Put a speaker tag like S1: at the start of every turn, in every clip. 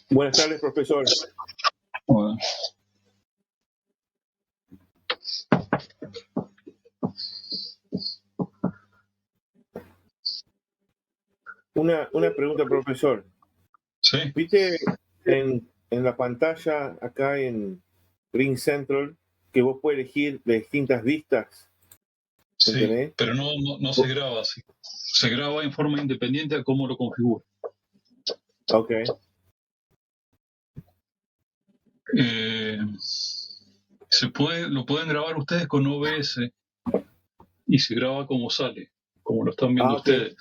S1: Buenas tardes, profesor.
S2: Bueno,
S1: Una pregunta, profesor.
S2: sí,
S1: ¿Viste en la pantalla acá en Green Central que vos puedes elegir de distintas vistas?
S2: sí,
S1: ¿Entendés?
S2: pero no se graba así. Se graba en forma independiente a cómo lo configura.
S1: Ok.
S2: Lo pueden grabar ustedes con OBS y se graba como sale, como lo están viendo
S1: Ah, ok.
S2: ustedes.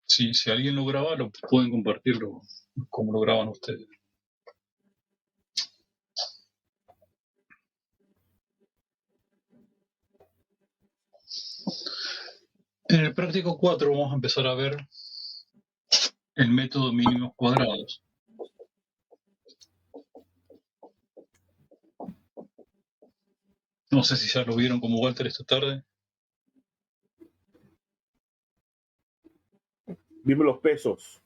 S2: Sí, si alguien lo graba, lo pueden compartirlo como lo graban ustedes. En el práctico 4 vamos a empezar a ver el método mínimos cuadrados. No sé si ya lo vieron como Walter esta tarde.
S1: Vimos los pesos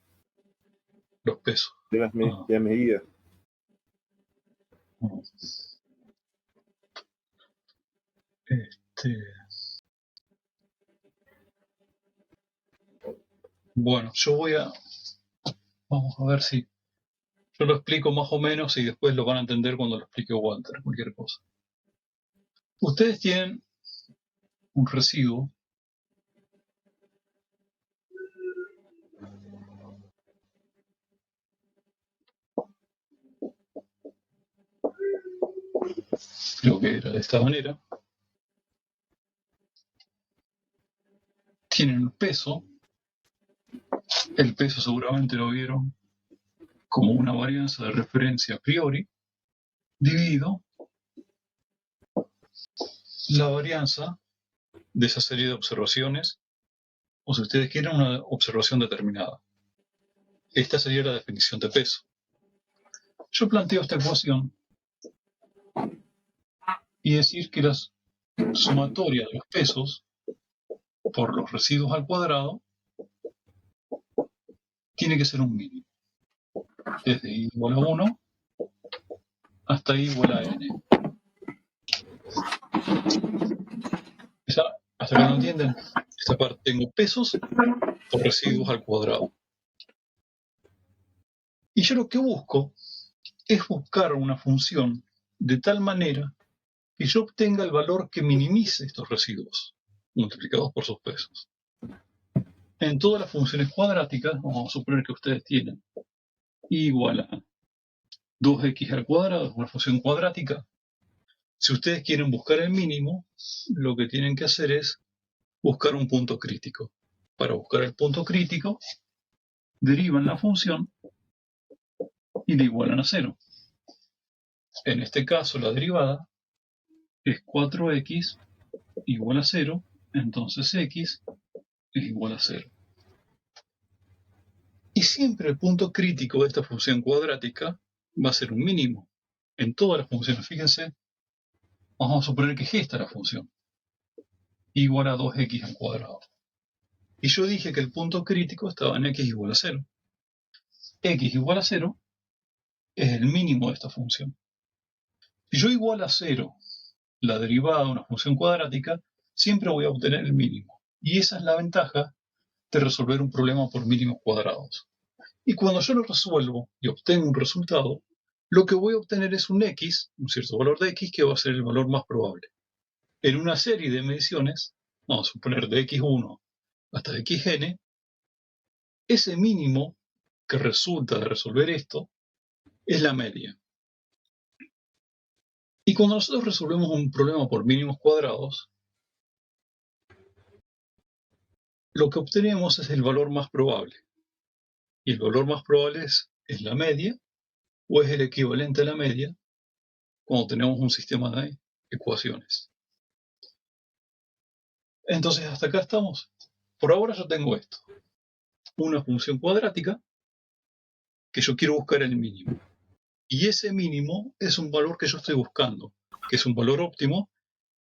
S2: Los pesos.
S1: de las
S2: Ah,
S1: medidas.
S2: Bueno, vamos a ver si yo lo explico más o menos y después lo van a entender cuando lo explique Walter, cualquier cosa. Ustedes tienen un residuo creo que era de esta manera. Tienen el peso seguramente lo vieron como una varianza de referencia a priori, dividido la varianza de esa serie de observaciones, o si ustedes quieren una observación determinada. Esta sería la definición de peso. Yo planteo esta ecuación y decir que la sumatoria de los pesos por los residuos al cuadrado tiene que ser un mínimo. Desde i igual a 1 hasta i igual a n. ¿Hasta acá lo entienden? Esta parte tengo pesos por residuos al cuadrado. Y yo lo que busco es buscar una función de tal manera que yo obtenga el valor que minimice estos residuos multiplicados por sus pesos. En todas las funciones cuadráticas, vamos a suponer que ustedes tienen i igual a 2x al cuadrado, es una función cuadrática. Si ustedes quieren buscar el mínimo, lo que tienen que hacer es buscar un punto crítico. Para buscar el punto crítico, derivan la función y la igualan a 0. En este caso, la derivada es 4x igual a 0, entonces x es igual a 0. Y siempre el punto crítico de esta función cuadrática va a ser un mínimo. En todas las funciones, fíjense, vamos a suponer que es esta la función, igual a 2x al cuadrado. Y yo dije que el punto crítico estaba en x igual a 0. X igual a 0 es el mínimo de esta función. Si yo igual a 0 la derivada de una función cuadrática, siempre voy a obtener el mínimo. Y esa es la ventaja de resolver un problema por mínimos cuadrados. Y cuando yo lo resuelvo y obtengo un resultado, lo que voy a obtener es un x, un cierto valor de x, que va a ser el valor más probable. En una serie de mediciones, vamos a suponer de x1 hasta xn, ese mínimo que resulta de resolver esto es la media. Y cuando nosotros resolvemos un problema por mínimos cuadrados, lo que obtenemos es el valor más probable. Y el valor más probable es la media, o es el equivalente a la media, cuando tenemos un sistema de ecuaciones. Entonces, hasta acá estamos. Por ahora yo tengo esto. Una función cuadrática que yo quiero buscar el mínimo. Y ese mínimo es un valor que yo estoy buscando, que es un valor óptimo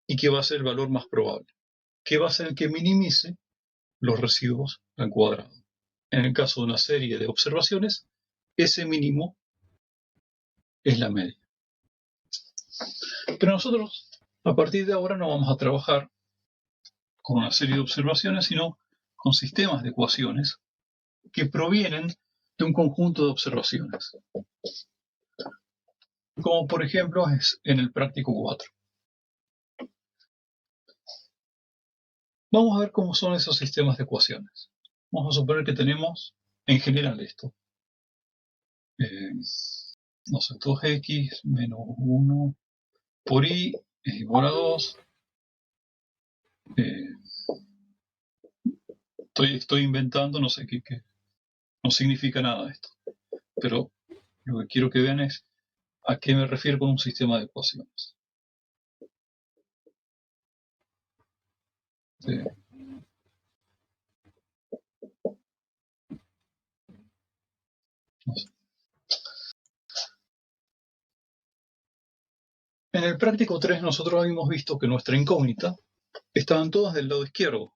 S2: y que va a ser el valor más probable, que va a ser el que minimice los residuos al cuadrado. En el caso de una serie de observaciones, ese mínimo es la media. Pero nosotros, a partir de ahora, no vamos a trabajar con una serie de observaciones, sino con sistemas de ecuaciones que provienen de un conjunto de observaciones. Como por ejemplo es en el práctico 4. Vamos a ver cómo son esos sistemas de ecuaciones. Vamos a suponer que tenemos en general esto. No sé, 2x menos 1 por y es igual a 2. Estoy inventando, no sé qué. No significa nada esto. Pero lo que quiero que vean es a qué me refiero con un sistema de ecuaciones. No sé. En el práctico 3 nosotros habíamos visto que nuestra incógnita estaban todas del lado izquierdo.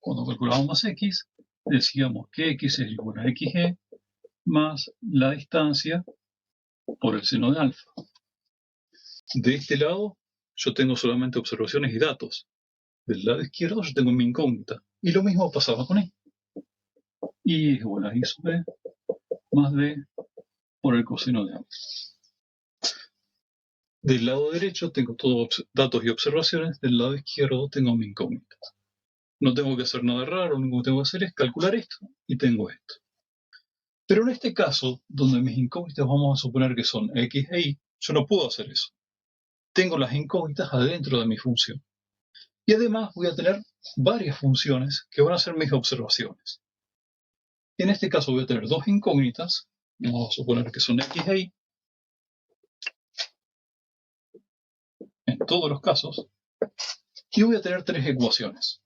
S2: Cuando calculábamos x, decíamos que x es igual a xg más la distancia por el seno de alfa. De este lado yo tengo solamente observaciones y datos. Del lado izquierdo yo tengo mi incógnita. Y lo mismo pasaba con y. Y es igual a y sub b más b por el coseno de alfa. Del lado derecho tengo todos datos y observaciones. Del lado izquierdo tengo mi incógnita. No tengo que hacer nada raro, lo único que tengo que hacer es calcular esto y tengo esto. Pero en este caso, donde mis incógnitas vamos a suponer que son x e y, yo no puedo hacer eso. Tengo las incógnitas adentro de mi función. Y además voy a tener varias funciones que van a ser mis observaciones. En este caso voy a tener dos incógnitas, vamos a suponer que son x e y, en todos los casos, y voy a tener tres ecuaciones.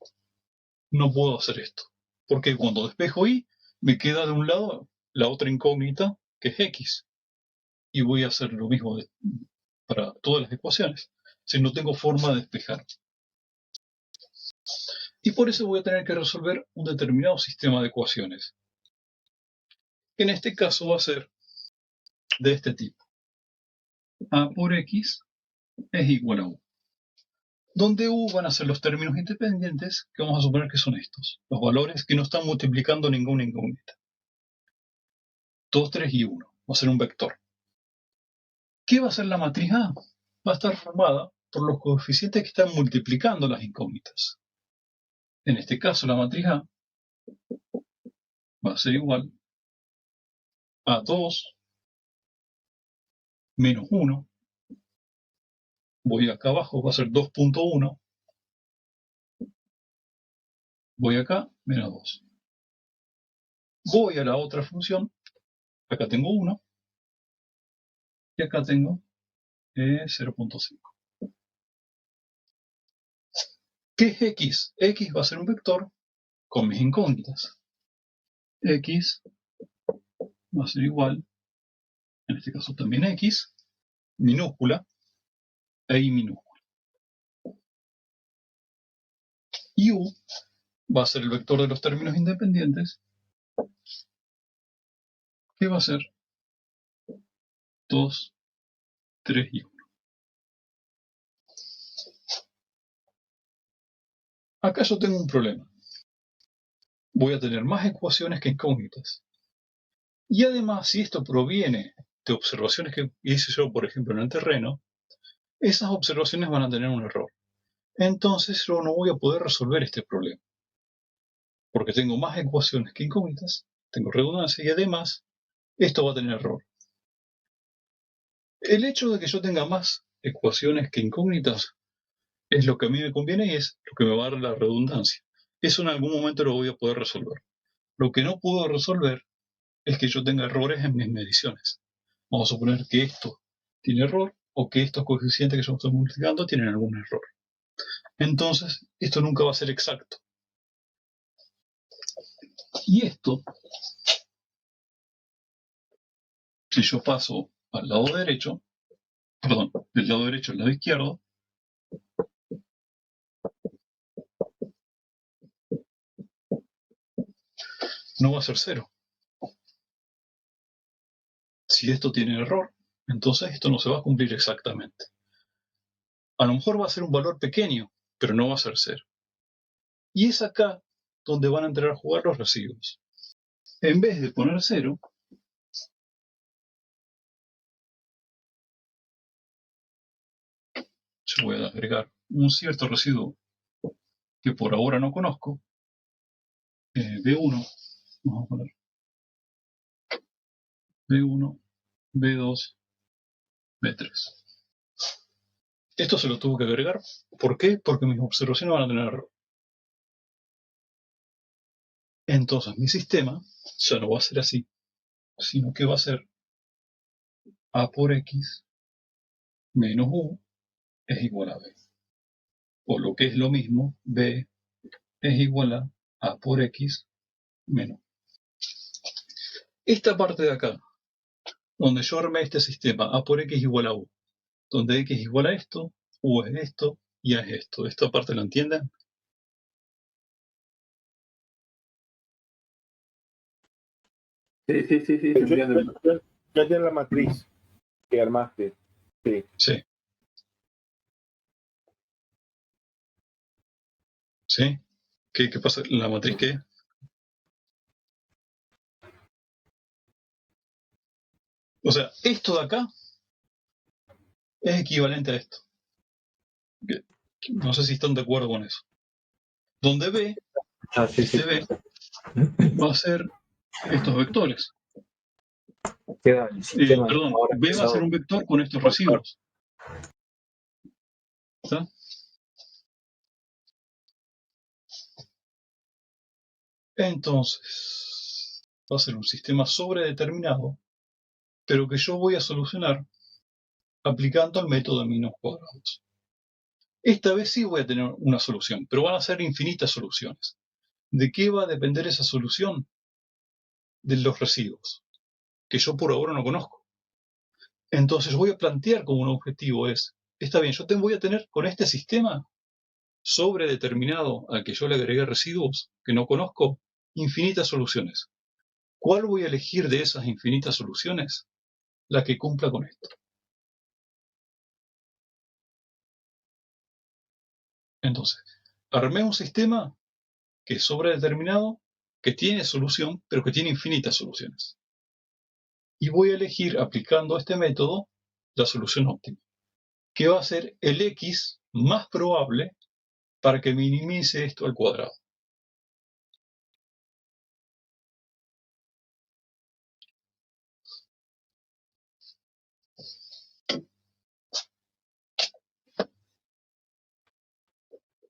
S2: No puedo hacer esto, porque cuando despejo y, me queda de un lado la otra incógnita, que es x, y voy a hacer lo mismo para todas las ecuaciones, si no tengo forma de despejar. Y por eso voy a tener que resolver un determinado sistema de ecuaciones. En este caso va a ser de este tipo. A por x es igual a u. Donde u van a ser los términos independientes, que vamos a suponer que son estos. Los valores que no están multiplicando ninguna incógnita. 2, 3 y 1. Va a ser un vector. ¿Qué va a ser la matriz A? Va a estar formada por los coeficientes que están multiplicando las incógnitas. En este caso, la matriz A va a ser igual a 2 menos 1. Voy acá abajo, va a ser 2.1. Voy acá, menos 2. Voy a la otra función. Acá tengo 1. Y acá tengo 0.5. ¿Qué es x? X va a ser un vector con mis incógnitas. X va a ser igual, en este caso también x, minúscula, e y minúscula. Y u va a ser el vector de los términos independientes, que va a ser 2, 3 y 1. Acá yo tengo un problema. Voy a tener más ecuaciones que incógnitas. Y además, si esto proviene de observaciones que hice yo, por ejemplo, en el terreno, esas observaciones van a tener un error. Entonces yo no voy a poder resolver este problema. Porque tengo más ecuaciones que incógnitas, tengo redundancia y además esto va a tener error. El hecho de que yo tenga más ecuaciones que incógnitas es lo que a mí me conviene y es lo que me va a dar la redundancia. Eso en algún momento lo voy a poder resolver. Lo que no puedo resolver es que yo tenga errores en mis mediciones. Vamos a suponer que esto tiene error o que estos coeficientes que yo estoy multiplicando tienen algún error. Entonces, esto nunca va a ser exacto. Y esto, si yo paso al lado derecho, perdón, del lado derecho al lado izquierdo, no va a ser 0. Si esto tiene error, entonces esto no se va a cumplir exactamente. A lo mejor va a ser un valor pequeño, pero no va a ser 0. Y es acá donde van a entrar a jugar los residuos. En vez de poner 0, yo voy a agregar un cierto residuo que por ahora no conozco, B1, vamos a poner B1, B2, B3. Esto se lo tuve que agregar. ¿Por qué? Porque mis observaciones van a tener error. Entonces mi sistema ya no va a ser así, sino que va a ser A por X menos U es igual a B. O lo que es lo mismo, B es igual a A por X menos. Esta parte de acá, donde yo armé este sistema, A por X igual a U, donde X es igual a esto, U es esto y A es esto. ¿Esta parte la entienden?
S3: Sí, sí, sí, sí, se
S1: Yo,
S3: entiende.
S1: yo entiendo la matriz que armaste. Sí.
S2: Sí. ¿Sí? ¿Qué pasa? ¿La matriz qué? O sea, esto de acá es equivalente a esto. No sé si están de acuerdo con eso. Donde B,
S3: Sí, sí.
S2: este B, va a ser estos vectores.
S3: Queda el sistema
S2: Perdón,
S3: ahora
S2: B va a ser
S3: pesado.
S2: un vector con estos residuos. ¿Está? Entonces, va a ser un sistema sobredeterminado, pero que yo voy a solucionar aplicando el método de menos cuadrados. Esta vez sí voy a tener una solución, pero van a ser infinitas soluciones. ¿De qué va a depender esa solución? De los residuos, que yo por ahora no conozco. Entonces voy a plantear como un objetivo está bien, yo voy a tener con este sistema sobredeterminado al que yo le agregué residuos que no conozco, infinitas soluciones. ¿Cuál voy a elegir de esas infinitas soluciones? La que cumpla con esto. Entonces, armé un sistema que es sobredeterminado, que tiene solución, pero que tiene infinitas soluciones. Y voy a elegir, aplicando este método, la solución óptima, que va a ser el X más probable para que minimice esto al cuadrado.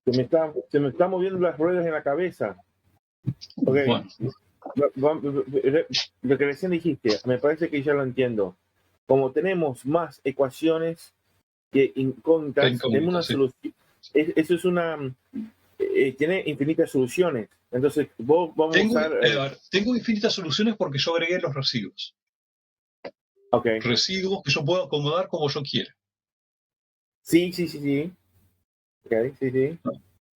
S1: Se me están moviendo las ruedas en la cabeza. Ok.
S2: Bueno,
S1: Lo que recién dijiste, me parece que ya lo entiendo. Como tenemos más ecuaciones que
S2: qué
S1: incógnitas, tenemos
S2: incógnito,
S1: una
S2: sí.
S1: solución. Eso es una. Tiene infinitas soluciones. Entonces, vamos a usar.
S2: Tengo infinitas soluciones porque yo agregué los residuos.
S1: Ok.
S2: Residuos que yo puedo acomodar como yo quiera.
S1: Sí, sí, sí, sí. Ok, sí, sí.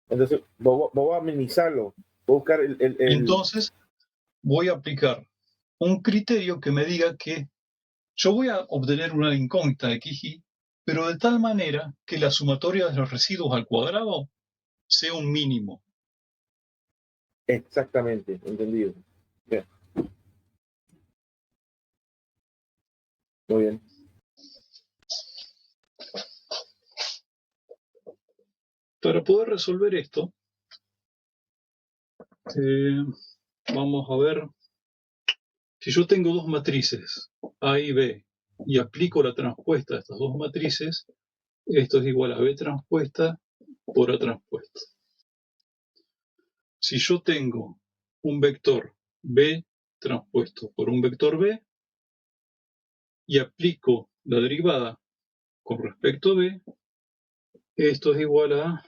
S1: Entonces, voy a minimizarlo. Voy a buscar
S2: Entonces, voy a aplicar un criterio que me diga que yo voy a obtener una incógnita de XY, pero de tal manera que la sumatoria de los residuos al cuadrado sea un mínimo.
S1: Exactamente, entendido. Bien. Muy bien.
S2: Para poder resolver esto, vamos a ver, si yo tengo dos matrices, A y B, y aplico la transpuesta de estas dos matrices, esto es igual a B transpuesta por A transpuesta. Si yo tengo un vector B transpuesto por un vector B, y aplico la derivada con respecto a B, esto es igual a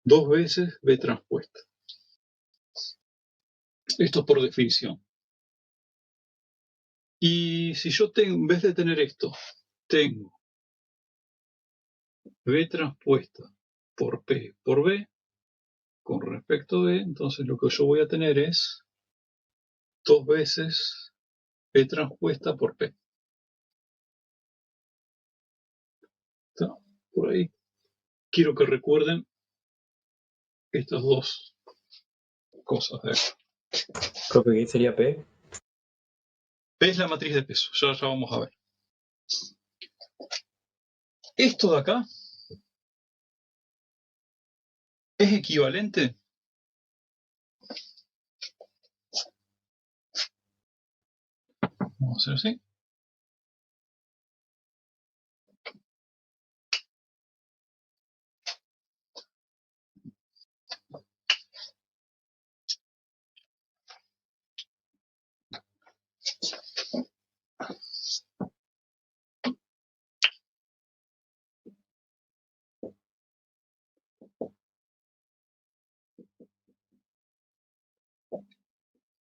S2: 2 veces B transpuesta. Esto es por definición. Y si yo tengo, en vez de tener esto, tengo B transpuesta por P por B, con respecto de, entonces lo que yo voy a tener es 2 veces P transpuesta por P. ¿Está? Por ahí. Quiero que recuerden estas dos cosas de acá.
S3: Profe, ¿qué sería P?
S2: P es la matriz de peso, ya vamos a ver. Esto de acá es equivalente vamos a hacer así.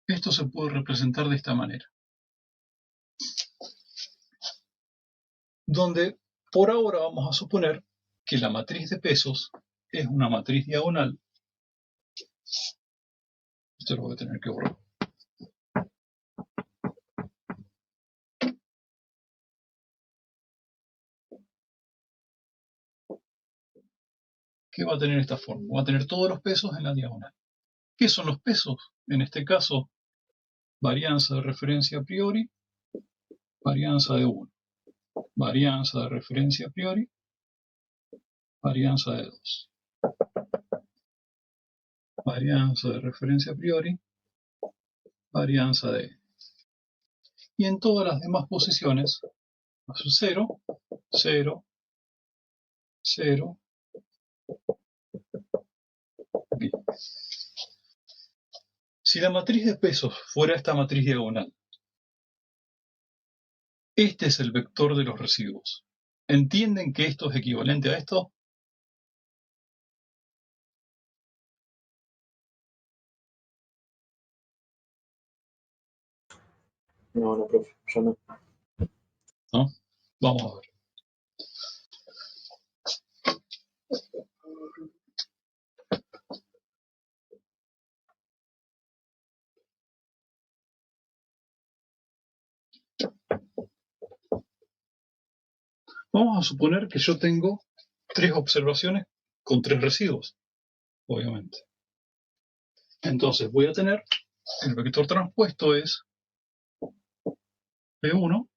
S2: Esto se puede representar de esta manera. Donde por ahora vamos a suponer que la matriz de pesos es una matriz diagonal. Esto lo voy a tener que borrar. Que va a tener esta forma. Va a tener todos los pesos en la diagonal. ¿Qué son los pesos? En este caso, varianza de referencia a priori, varianza de 1. Varianza de referencia a priori, varianza de 2. Varianza de referencia a priori, varianza de n. Y en todas las demás posiciones, 0, 0, 0. Aquí. Si la matriz de pesos fuera esta matriz diagonal, este es el vector de los residuos. ¿Entienden que esto es equivalente a esto?
S3: No, profe, yo no.
S2: ¿No? Vamos a ver. Vamos a suponer que yo tengo 3 observaciones con 3 residuos, obviamente. Entonces voy a tener, el vector transpuesto es P1,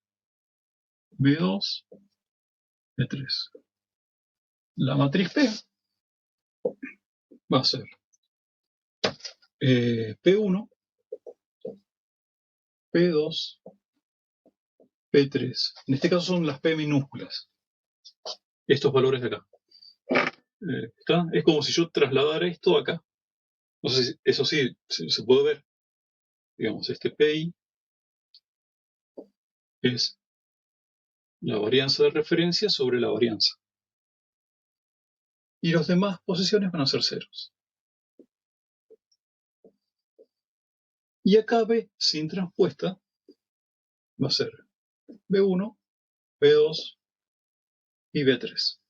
S2: B2, B3. La matriz P va a ser P1, P2, P3. En este caso son las P minúsculas. Estos valores de acá. ¿Está? Es como si yo trasladara esto acá. No sé si, eso sí, se puede ver. Digamos, este PI es la varianza de referencia sobre la varianza. Y las demás posiciones van a ser ceros. Y acá B sin transpuesta va a ser B1, B2 y B3.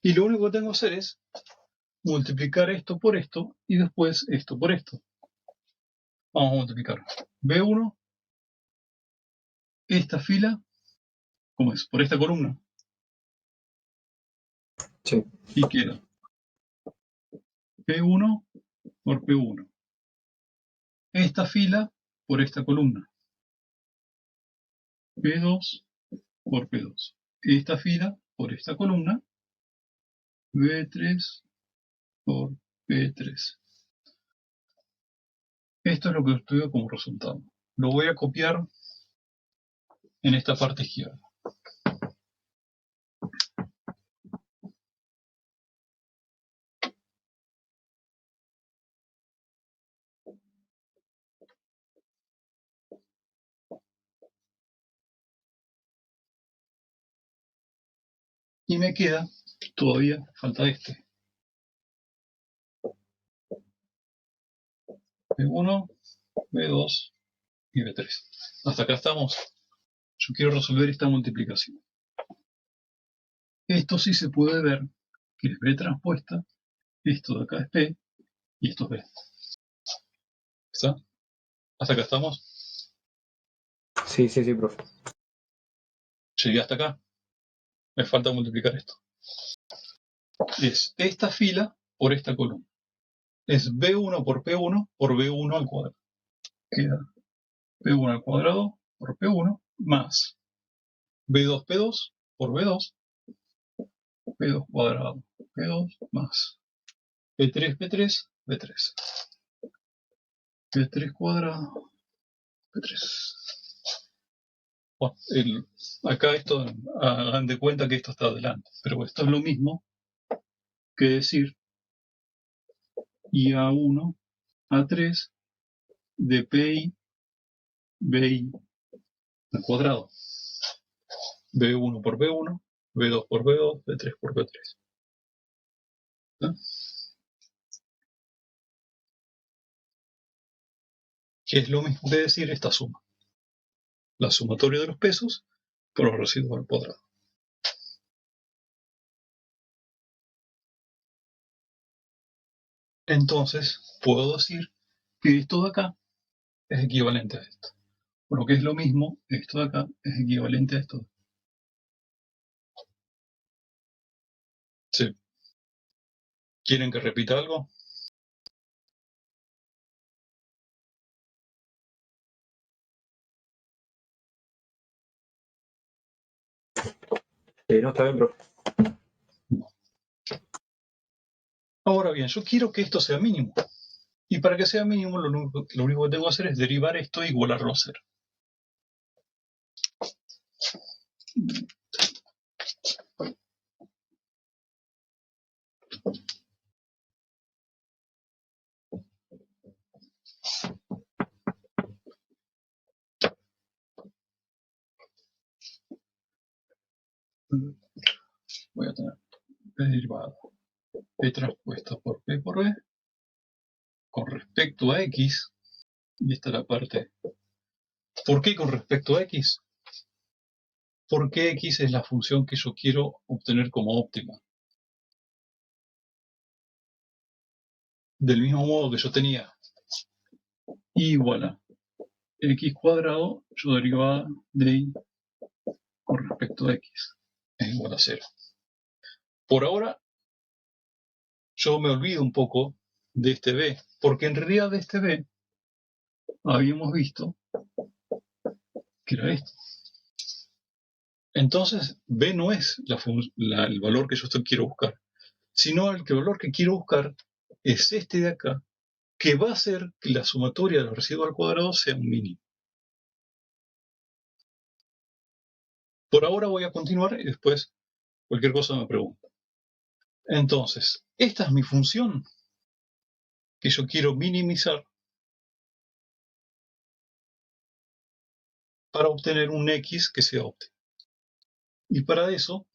S2: Y lo único que tengo que hacer es multiplicar esto por esto y después esto por esto. Vamos a multiplicar B1, esta fila, ¿cómo es? Por esta columna.
S3: Sí.
S2: Y queda P1 por P1. Esta fila por esta columna. P2 por P2. Esta fila por esta columna. B3 por B3. Esto es lo que obtuve como resultado. Lo voy a copiar en esta parte izquierda. Y me queda, todavía falta este. B1, B2 y B3. Hasta acá estamos. Yo quiero resolver esta multiplicación. Esto sí se puede ver, que es B transpuesta Esto de acá es P y esto es B. ¿Está? ¿Hasta acá estamos?
S3: Sí, sí, sí, profe.
S2: Llegué hasta acá. Me falta multiplicar esto. Es esta fila por esta columna. Es B1 por P1 por B1 al cuadrado. Queda P1 al cuadrado por P1 más B2 P2 por B2, P2 cuadrado, P2 más P3 P3, B3. P3 cuadrado, P3. Bueno, acá esto, hagan de cuenta que esto está adelante, pero esto es lo mismo que decir IA1, A3 de PI, BI al cuadrado. B1 por B1, B2 por B2, B3 por B3. ¿Ah? Que es lo mismo que decir esta suma. La sumatoria de los pesos por los residuos al cuadrado. Entonces, puedo decir que esto de acá es equivalente a esto. Bueno, que es lo mismo, esto de acá es equivalente a esto. Sí. ¿Quieren que repita algo?
S3: No, está bien, profe.
S2: Ahora bien, yo quiero que esto sea mínimo. Y para que sea mínimo, lo único que tengo que hacer es derivar esto e igualarlo a cero. Voy a tener P derivada, P transpuesta por P por B, con respecto a X, y esta es la parte. ¿Por qué con respecto a X? Porque X es la función que yo quiero obtener como óptima. Del mismo modo que yo tenía y igual a X cuadrado, yo derivaba de Y con respecto a X es igual a 0. Por ahora, yo me olvido un poco de este B, porque en realidad de este B habíamos visto que era esto. Entonces, B no es el valor que yo quiero buscar, sino el valor que quiero buscar es este de acá, que va a hacer que la sumatoria de los residuos al cuadrado sea un mínimo. Por ahora voy a continuar y después cualquier cosa me pregunta. Entonces, esta es mi función que yo quiero minimizar para obtener un X que sea óptimo. Y para eso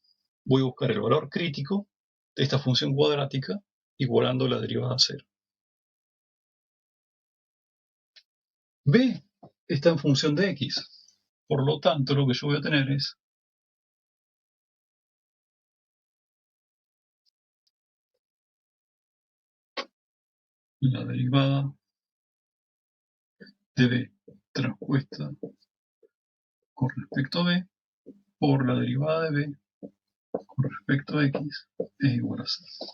S2: voy a buscar el valor crítico de esta función cuadrática igualando la derivada a 0. B está en función de X. Por lo tanto, lo que yo voy a tener es la derivada de B transpuesta con respecto a B por la derivada de B con respecto a X es igual a 0.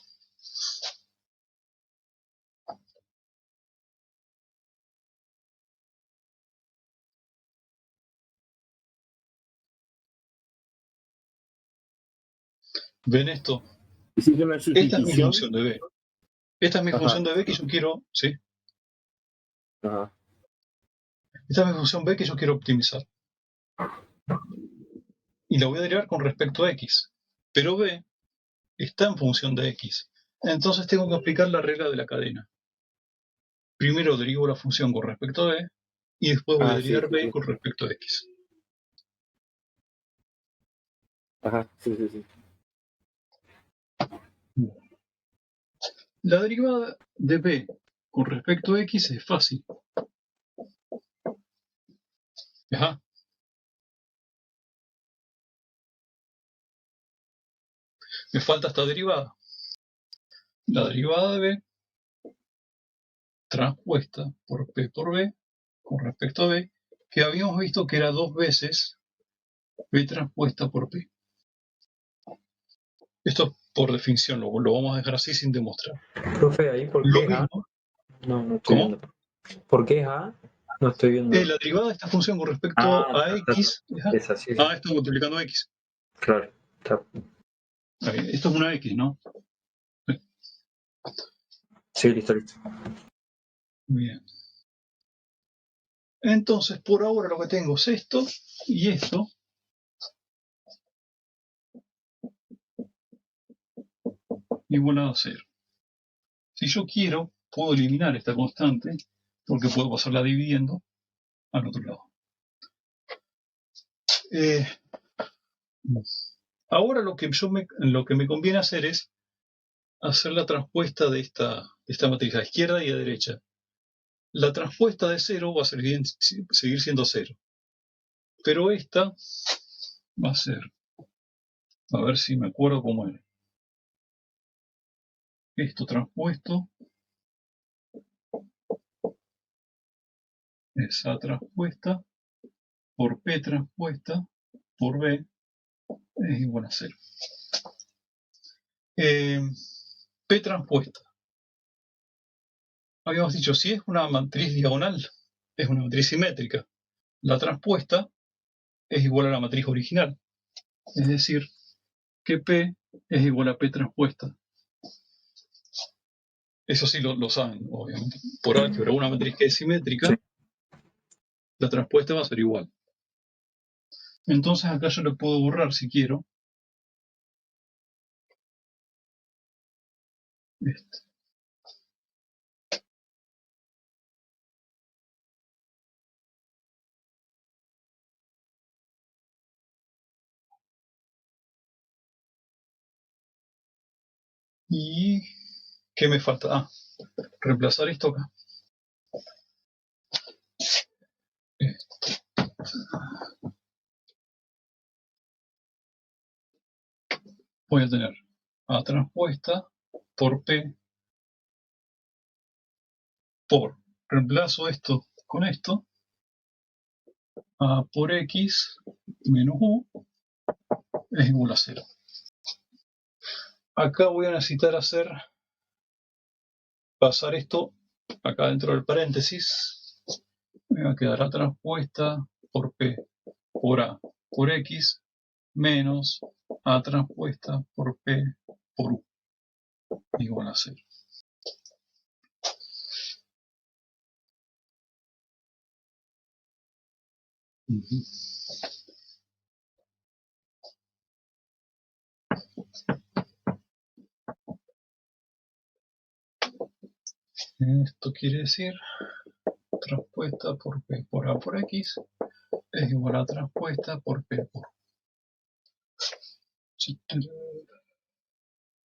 S2: ¿Ven esto?
S1: ¿Hiciste una
S2: Esta es mi
S1: sustitución?
S2: función de B. Esta es mi función de B que yo quiero, ¿sí?
S1: Ajá.
S2: Esta es mi función B que yo quiero optimizar. Y la voy a derivar con respecto a X. Pero B está en función de X. Entonces tengo que aplicar la regla de la cadena. Primero derivo la función con respecto a B y después voy a
S1: Sí,
S2: derivar
S1: sí,
S2: B
S1: sí.
S2: con respecto a X.
S1: Ajá, sí, sí, sí.
S2: La derivada de B con respecto a X es fácil. Ajá. Me falta esta derivada. la derivada de B transpuesta por P por B con respecto a B, que habíamos visto que era 2 veces B transpuesta por P. Esto por definición lo vamos a dejar así sin demostrar.
S3: Profe, ahí, ¿por
S2: Lo
S3: qué es A?
S2: mismo,
S3: No estoy
S2: ¿cómo?
S3: viendo. ¿Por qué es A? No estoy viendo.
S2: La derivada de esta función con respecto a X es A.
S3: Esa, sí.
S2: Esto multiplicando X.
S3: Claro.
S2: Esto es una X, ¿no?
S3: Sí, listo.
S2: Bien. Entonces, por ahora lo que tengo es esto y esto. Igual a 0. Si yo quiero, puedo eliminar esta constante, porque puedo pasarla dividiendo al otro lado. Ahora lo que me conviene hacer es hacer la transpuesta de esta matriz a izquierda y a derecha. La transpuesta de 0 va a seguir siendo 0. Pero esta va a ser, a ver si me acuerdo cómo era. Esto transpuesto es A transpuesta por P transpuesta por B es igual a 0. P transpuesta. Habíamos dicho, si es una matriz diagonal, es una matriz simétrica. La transpuesta es igual a la matriz original. Es decir, que P es igual a P transpuesta. Eso sí lo saben, obviamente. Por álgebra, una matriz que es simétrica,
S3: Sí.
S2: la transpuesta va a ser igual. Entonces acá yo le puedo borrar si quiero. Este. ¿Y qué me falta? Reemplazar esto acá. Voy a tener A transpuesta por P por, reemplazo esto con esto, A por X menos U es igual a 0. Acá voy a necesitar pasar esto acá dentro del paréntesis. Me va a quedar A transpuesta por P por A por X menos A transpuesta por P por U igual a 0. Esto quiere decir transpuesta por P por A por X es igual a transpuesta por P por U.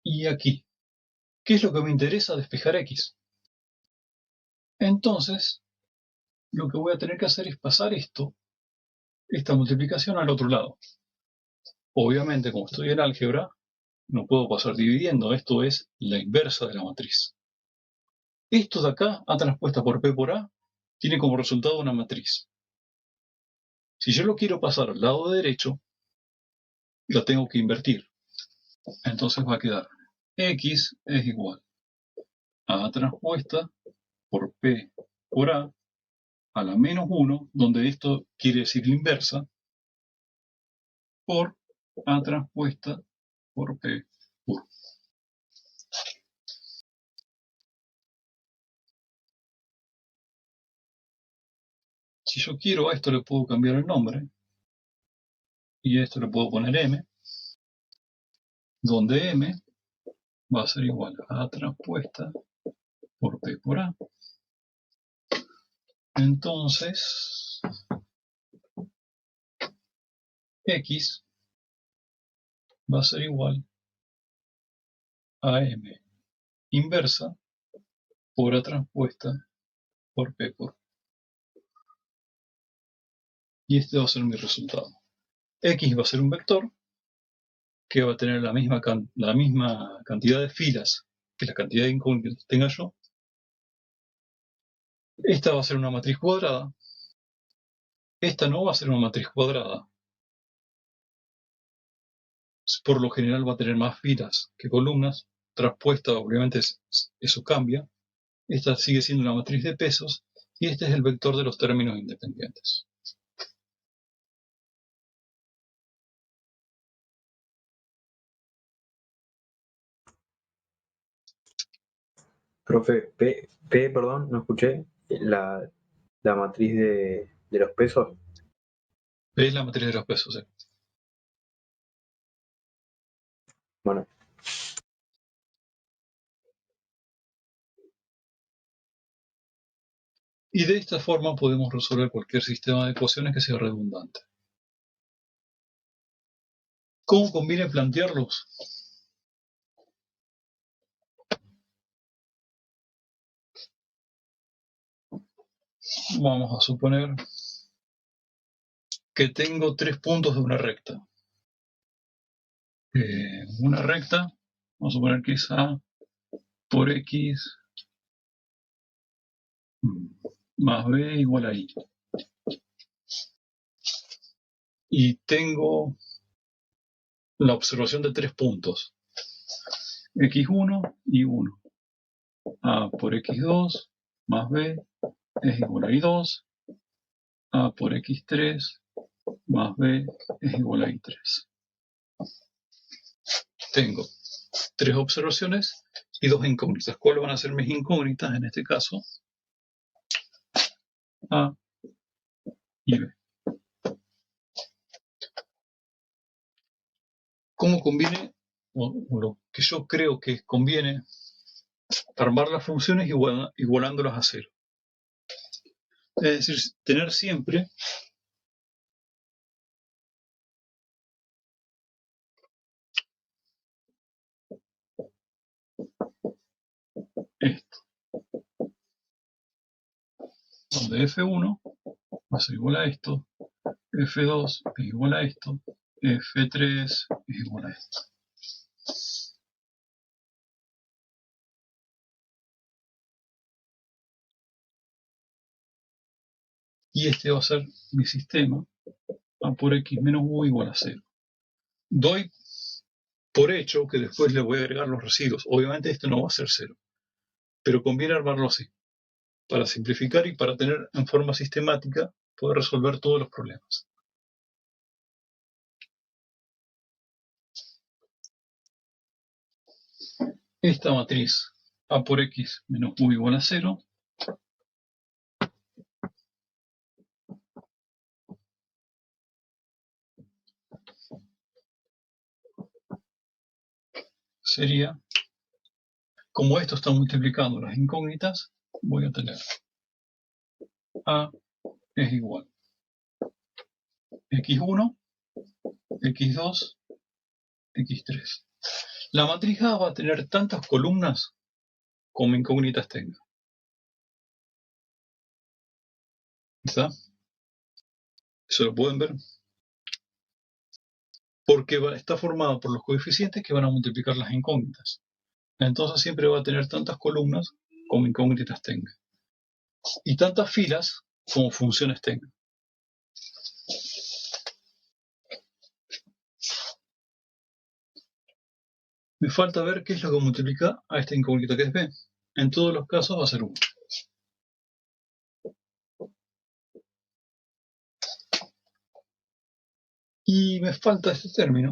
S2: Y aquí, ¿qué es lo que me interesa? Despejar X. Entonces, lo que voy a tener que hacer es pasar esta multiplicación al otro lado. Obviamente, como estoy en álgebra, no puedo pasar dividiendo. Esto es la inversa de la matriz. Esto de acá, A transpuesta por P por A, tiene como resultado una matriz. Si yo lo quiero pasar al lado derecho, lo tengo que invertir. Entonces va a quedar X es igual a A transpuesta por P por A la menos 1, donde esto quiere decir la inversa, por A transpuesta por P por U. Si yo quiero a esto le puedo cambiar el nombre, y a esto le puedo poner M, donde M va a ser igual a A transpuesta por P por A. Entonces, X va a ser igual a M inversa por A transpuesta por P por U. Y este va a ser mi resultado. X va a ser un vector que va a tener la misma cantidad de filas que es la cantidad de incógnitas que tenga yo. Esta va a ser una matriz cuadrada. Esta no va a ser una matriz cuadrada. Por lo general va a tener más filas que columnas. Traspuesta, obviamente, eso cambia. Esta sigue siendo una matriz de pesos. Y este es el vector de los términos independientes.
S3: Profe, perdón, no escuché la matriz de los pesos.
S2: ¿Veis la matriz de los pesos? ¿Sí?
S3: Bueno,
S2: Y de esta forma podemos resolver cualquier sistema de ecuaciones que sea redundante. ¿Cómo conviene plantearlos? Vamos a suponer que tengo 3 puntos de una recta. Una recta, vamos a suponer que es A por X más B igual a Y. Y tengo la observación de 3 puntos. X1 y 1. A por X2 más B es igual a Y2. A por X3 más B es igual a Y3. Tengo 3 observaciones y 2 incógnitas. ¿Cuáles van a ser mis incógnitas en este caso? A y B. ¿Cómo conviene, o lo que yo creo que conviene, armar las funciones igualándolas a 0? Es decir, tener siempre esto, donde F1 va a ser igual a esto, F2 es igual a esto, F3 es igual a esto. Y este va a ser mi sistema, A por X menos U igual a 0. Doy por hecho que después le voy a agregar los residuos. Obviamente esto no va a ser 0, pero conviene armarlo así, para simplificar y para tener en forma sistemática, poder resolver todos los problemas. Esta matriz A por X menos U igual a 0 sería, como esto está multiplicando las incógnitas, voy a tener A es igual X1, X2, X3. La matriz A va a tener tantas columnas como incógnitas tenga. ¿Está? Eso lo pueden ver. Porque está formada por los coeficientes que van a multiplicar las incógnitas. Entonces siempre va a tener tantas columnas como incógnitas tenga. Y tantas filas como funciones tenga. Me falta ver qué es lo que multiplica a esta incógnita que es B. En todos los casos va a ser 1. Y me falta este término,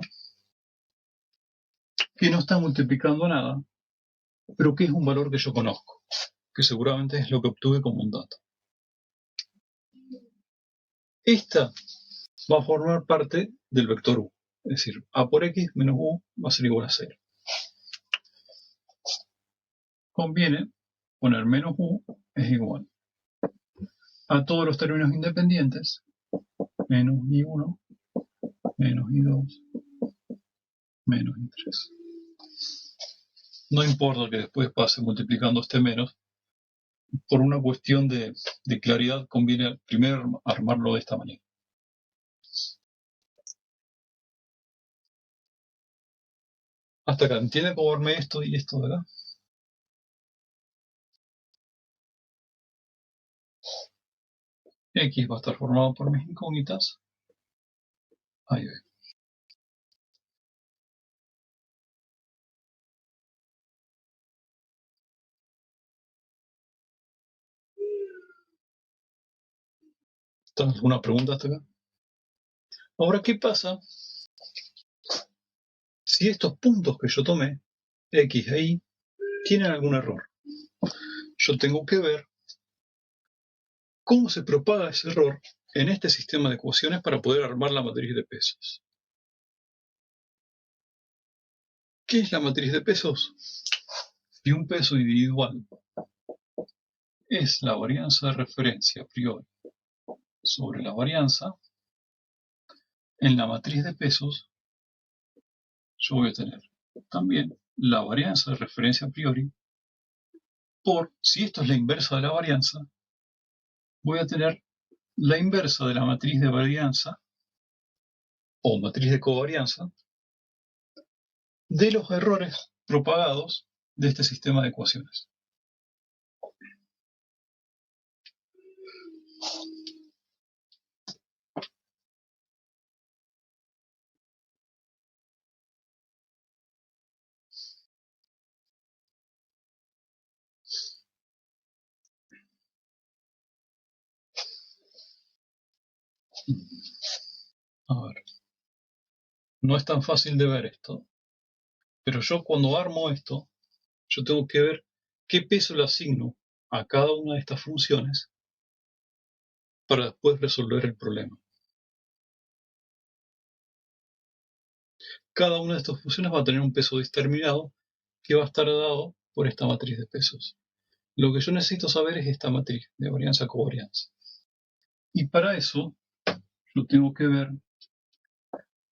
S2: que no está multiplicando nada, pero que es un valor que yo conozco, que seguramente es lo que obtuve como un dato. Esta va a formar parte del vector U, es decir, A por X menos U va a ser igual a 0. Conviene poner menos U es igual a todos los términos independientes, menos I1, menos I2, menos I3. No importa que después pase multiplicando este menos, por una cuestión de claridad conviene primero armarlo de esta manera. Hasta acá, ¿entienden cómo armé esto y esto de acá? X va a estar formado por mis incógnitas, A y B. ¿Tienes alguna pregunta hasta acá? Ahora, ¿qué pasa si estos puntos que yo tomé, X e Y, tienen algún error? Yo tengo que ver cómo se propaga ese error en este sistema de ecuaciones para poder armar la matriz de pesos. ¿Qué es la matriz de pesos? Si un peso individual es la varianza de referencia a priori sobre la varianza, en la matriz de pesos yo voy a tener también la varianza de referencia a priori por, si esto es la inversa de la varianza, voy a tener la inversa de la matriz de varianza o matriz de covarianza de los errores propagados de este sistema de ecuaciones. A ver, no es tan fácil de ver esto, pero yo cuando armo esto, yo tengo que ver qué peso le asigno a cada una de estas funciones para después resolver el problema. Cada una de estas funciones va a tener un peso determinado que va a estar dado por esta matriz de pesos. Lo que yo necesito saber es esta matriz de varianza-covarianza. Y para eso, yo tengo que ver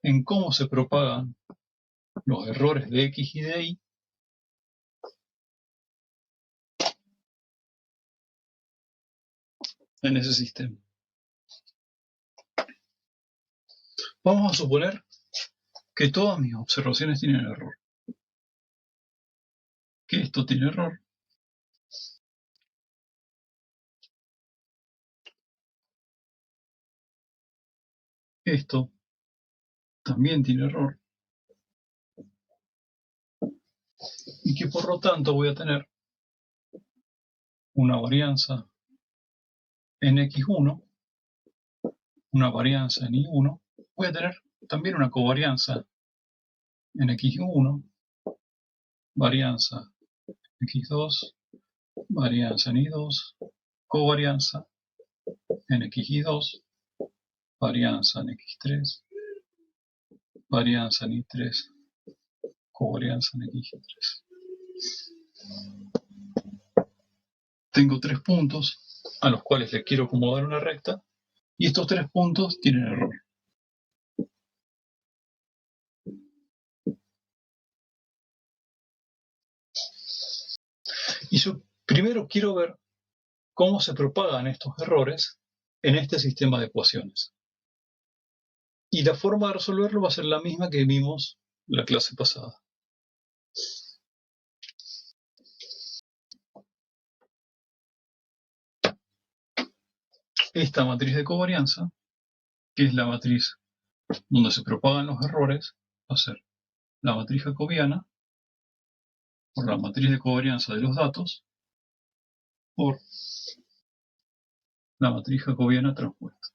S2: en cómo se propagan los errores de X y de Y en ese sistema. Vamos a suponer que todas mis observaciones tienen error. Que esto tiene error. Esto también tiene error. Y que por lo tanto voy a tener una varianza en X1, una varianza en Y1. Voy a tener también una covarianza en X1, varianza en X2, varianza en Y2, covarianza en XY2, varianza en X3, varianza en Y3, covarianza en X3. Tengo 3 puntos a los cuales le quiero acomodar una recta y estos 3 puntos tienen error. Y yo primero quiero ver cómo se propagan estos errores en este sistema de ecuaciones. Y la forma de resolverlo va a ser la misma que vimos la clase pasada. Esta matriz de covarianza, que es la matriz donde se propagan los errores, va a ser la matriz jacobiana por la matriz de covarianza de los datos por la matriz jacobiana transpuesta.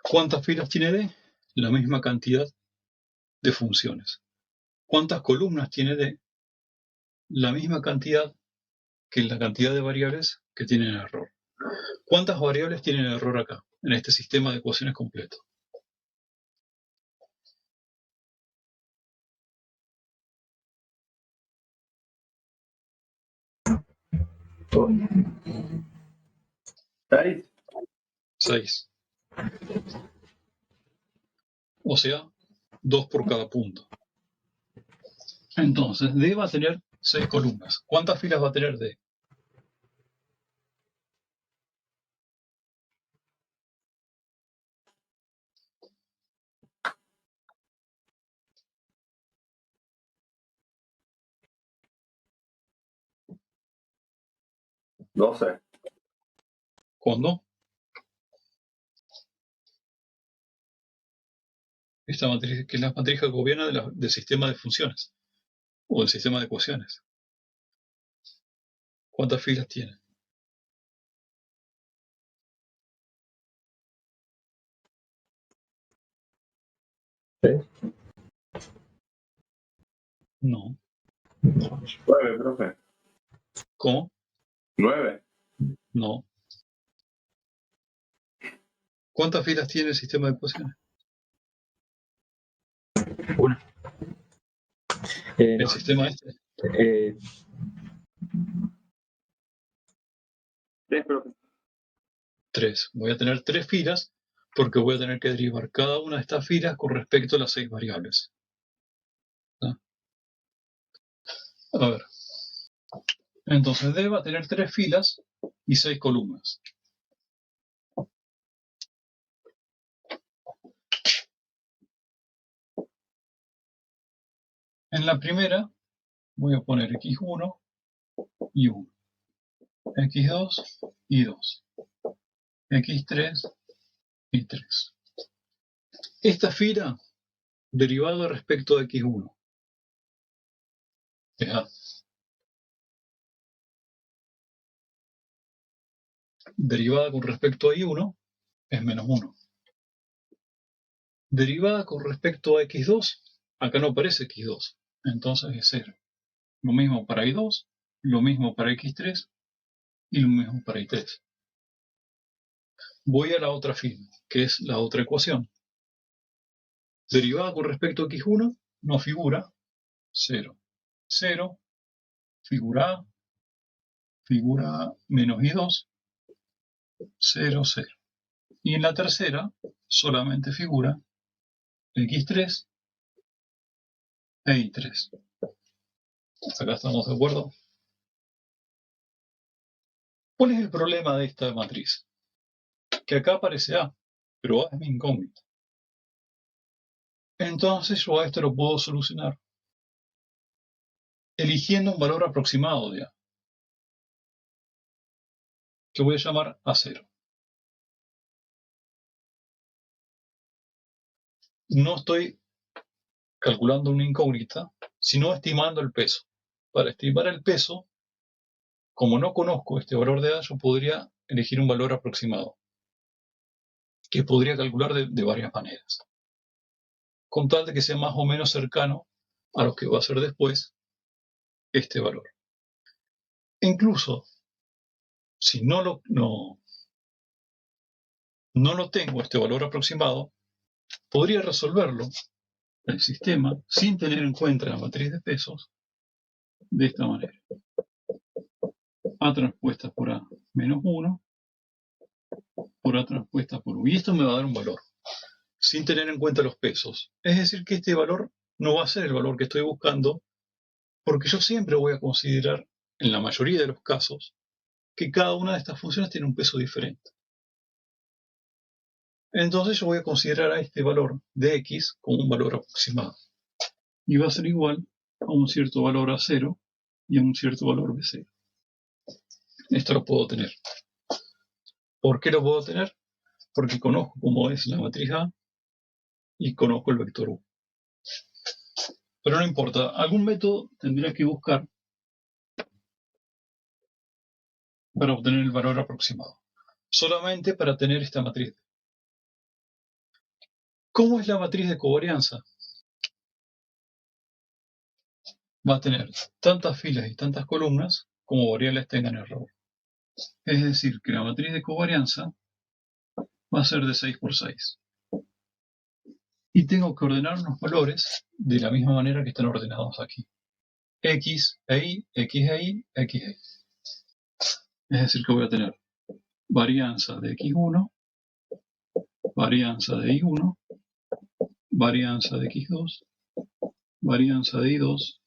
S2: ¿Cuántas filas tiene D? La misma cantidad de funciones. ¿Cuántas columnas tiene D? La misma cantidad que la cantidad de variables que tienen error. ¿Cuántas variables tienen error acá, en este sistema de ecuaciones completo?
S1: ¿Seis?
S2: 6. O sea, 2 por cada punto. Entonces, D va a tener 6 columnas. ¿Cuántas filas va a tener D?
S1: 12.
S2: ¿Cuándo? Esta matriz, que es la matriz jacobiana del sistema de funciones o del sistema de ecuaciones. ¿Cuántas filas tiene?
S3: ¿3?
S2: No.
S1: 9, profe.
S2: ¿Cómo?
S1: 9.
S2: No. ¿Cuántas filas tiene el sistema de ecuaciones?
S3: Una.
S2: El
S3: No,
S2: sistema este.
S1: 3, profe.
S2: 3. Voy a tener 3 filas porque voy a tener que derivar cada una de estas filas con respecto a las 6 variables. ¿Ah? A ver. Entonces D va a tener 3 filas y 6 columnas. En la primera voy a poner x1 y 1, x2 y 2, x3 y 3. Esta fila derivada respecto a x1 es A. Derivada con respecto a y1 es menos 1. Derivada con respecto a x2, acá no aparece x2, entonces es 0. Lo mismo para y2, lo mismo para x3 y lo mismo para y3. Voy a la otra fila, que es la otra ecuación. Derivada con respecto a x1 no figura 0. 0, figura A, figura menos y2, 0, 0. Y en la tercera solamente figura x3 e y3. Acá estamos de acuerdo. ¿Cuál es el problema de esta matriz? Que acá aparece A, pero A es mi incógnita. Entonces yo a esto lo puedo solucionar eligiendo un valor aproximado de A, que voy a llamar A0. No estoy calculando una incógnita, sino estimando el peso. Para estimar el peso, como no conozco este valor de A, yo podría elegir un valor aproximado, que podría calcular de varias maneras, con tal de que sea más o menos cercano a lo que va a ser después este valor. Incluso, si no lo tengo este valor aproximado, podría resolverlo el sistema sin tener en cuenta la matriz de pesos de esta manera. A transpuesta por A menos 1 por A transpuesta por U. Y esto me va a dar un valor, sin tener en cuenta los pesos. Es decir, que este valor no va a ser el valor que estoy buscando, porque yo siempre voy a considerar, en la mayoría de los casos, que cada una de estas funciones tiene un peso diferente. Entonces yo voy a considerar a este valor de x como un valor aproximado. Y va a ser igual a un cierto valor A0 y a un cierto valor B0. Esto lo puedo tener. ¿Por qué lo puedo tener? Porque conozco cómo es la matriz A y conozco el vector U. Pero no importa, algún método tendría que buscar para obtener el valor aproximado. Solamente para tener esta matriz. ¿Cómo es la matriz de covarianza? Va a tener tantas filas y tantas columnas como variables tengan error. Es decir, que la matriz de covarianza va a ser de 6 por 6. Y tengo que ordenar unos valores de la misma manera que están ordenados aquí. X e Y, X e Y, X e Y. Es decir, que voy a tener varianza de X1, varianza de Y1, varianza de X2, varianza de Y2,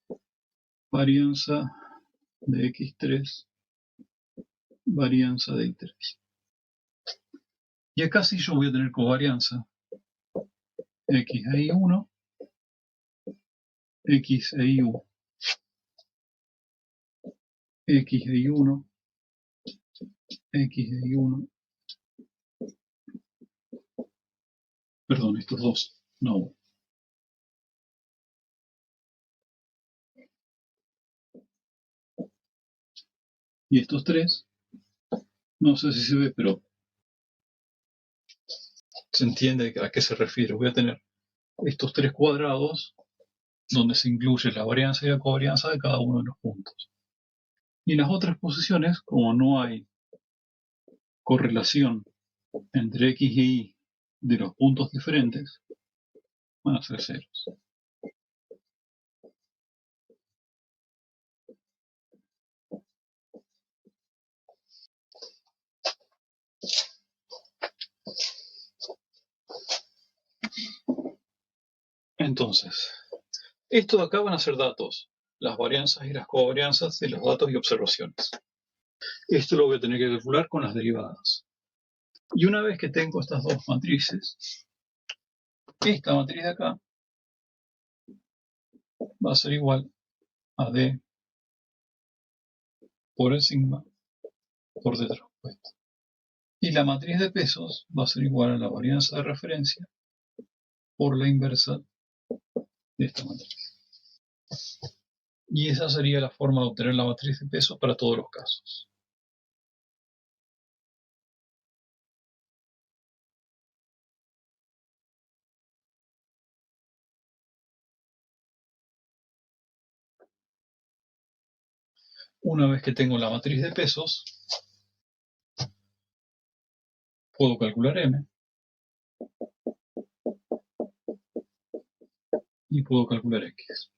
S2: varianza de X3, varianza de Y3. Y acá sí yo voy a tener covarianza X e Y1, X e Y1, X e Y1, X de I1. Perdón, estos dos. No. Y estos tres. No sé si se ve, pero se entiende a qué se refiere. Voy a tener estos tres cuadrados donde se incluye la varianza y la covarianza de cada uno de los puntos. Y en las otras posiciones, como no hay correlación entre X y Y de los puntos diferentes, van a ser ceros. Entonces, esto de acá van a ser datos, las varianzas y las covarianzas de los datos y observaciones. Esto lo voy a tener que calcular con las derivadas. Y una vez que tengo estas dos matrices, esta matriz de acá va a ser igual a D por el sigma por D transpuesto. Y la matriz de pesos va a ser igual a la varianza de referencia por la inversa de esta matriz. Y esa sería la forma de obtener la matriz de pesos para todos los casos. Una vez que tengo la matriz de pesos, puedo calcular M y puedo calcular X.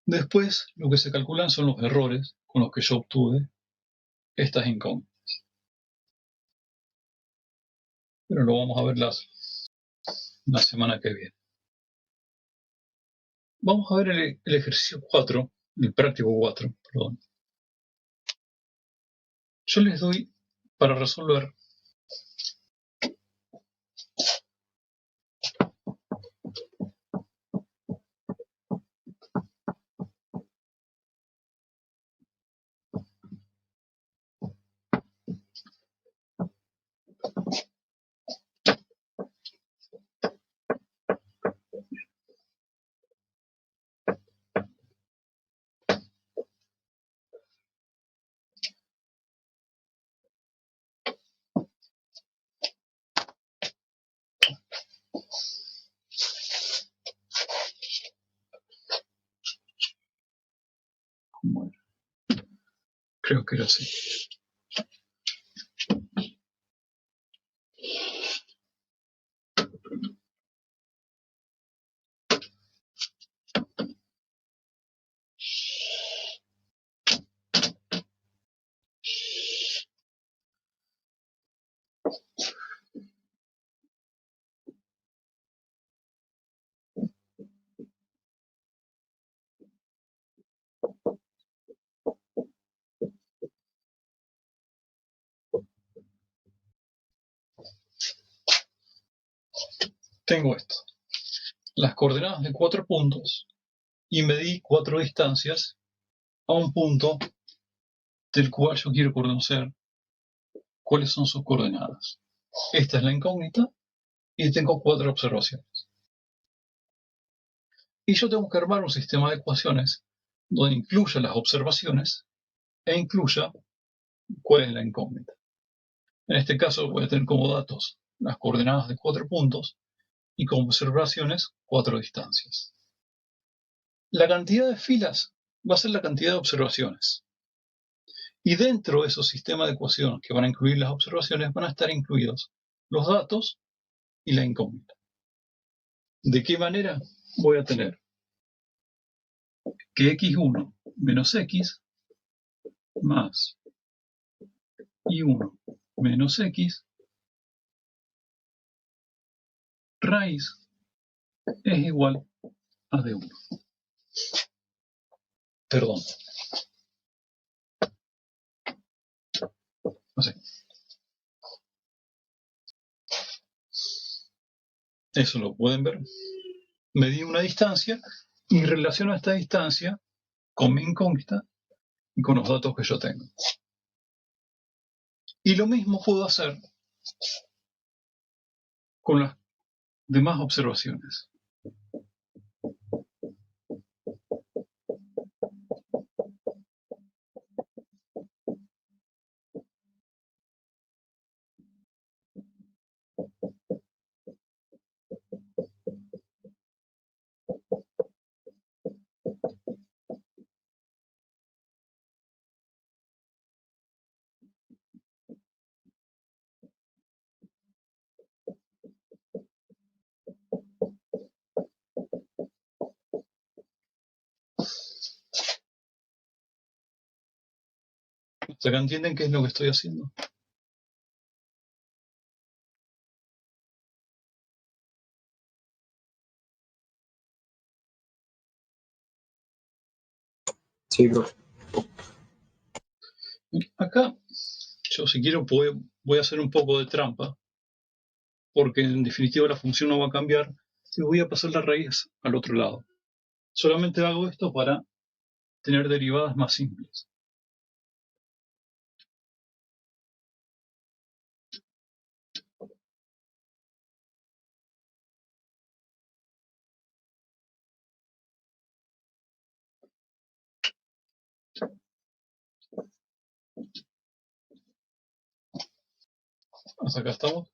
S2: Después, lo que se calculan son los errores con los que yo obtuve estas incógnitas. Pero lo vamos a ver la semana que viene. Vamos a ver el ejercicio 4, el práctico 4, perdón. Yo les doy para resolver cómo era. Creo que era así. Tengo esto. Las coordenadas de 4 puntos y medí 4 distancias a un punto del cual yo quiero conocer cuáles son sus coordenadas. Esta es la incógnita y tengo 4 observaciones. Y yo tengo que armar un sistema de ecuaciones donde incluya las observaciones e incluya cuál es la incógnita. En este caso voy a tener como datos las coordenadas de 4 puntos y como observaciones 4 distancias. La cantidad de filas va a ser la cantidad de observaciones. Y dentro de esos sistemas de ecuaciones que van a incluir las observaciones van a estar incluidos los datos y la incógnita. ¿De qué manera? Voy a tener que x1 menos x más y1 menos x raíz es igual a d1. Perdón. Así. Eso lo pueden ver. Medí una distancia y relaciono esta distancia con mi incógnita y con los datos que yo tengo. Y lo mismo puedo hacer con las demás observaciones. ¿Hasta acá entienden qué es lo que estoy haciendo?
S3: Sí, profe.
S2: Acá, yo si quiero voy a hacer un poco de trampa, porque en definitiva la función no va a cambiar, y voy a pasar la raíz al otro lado. Solamente hago esto para tener derivadas más simples. Hasta acá estamos.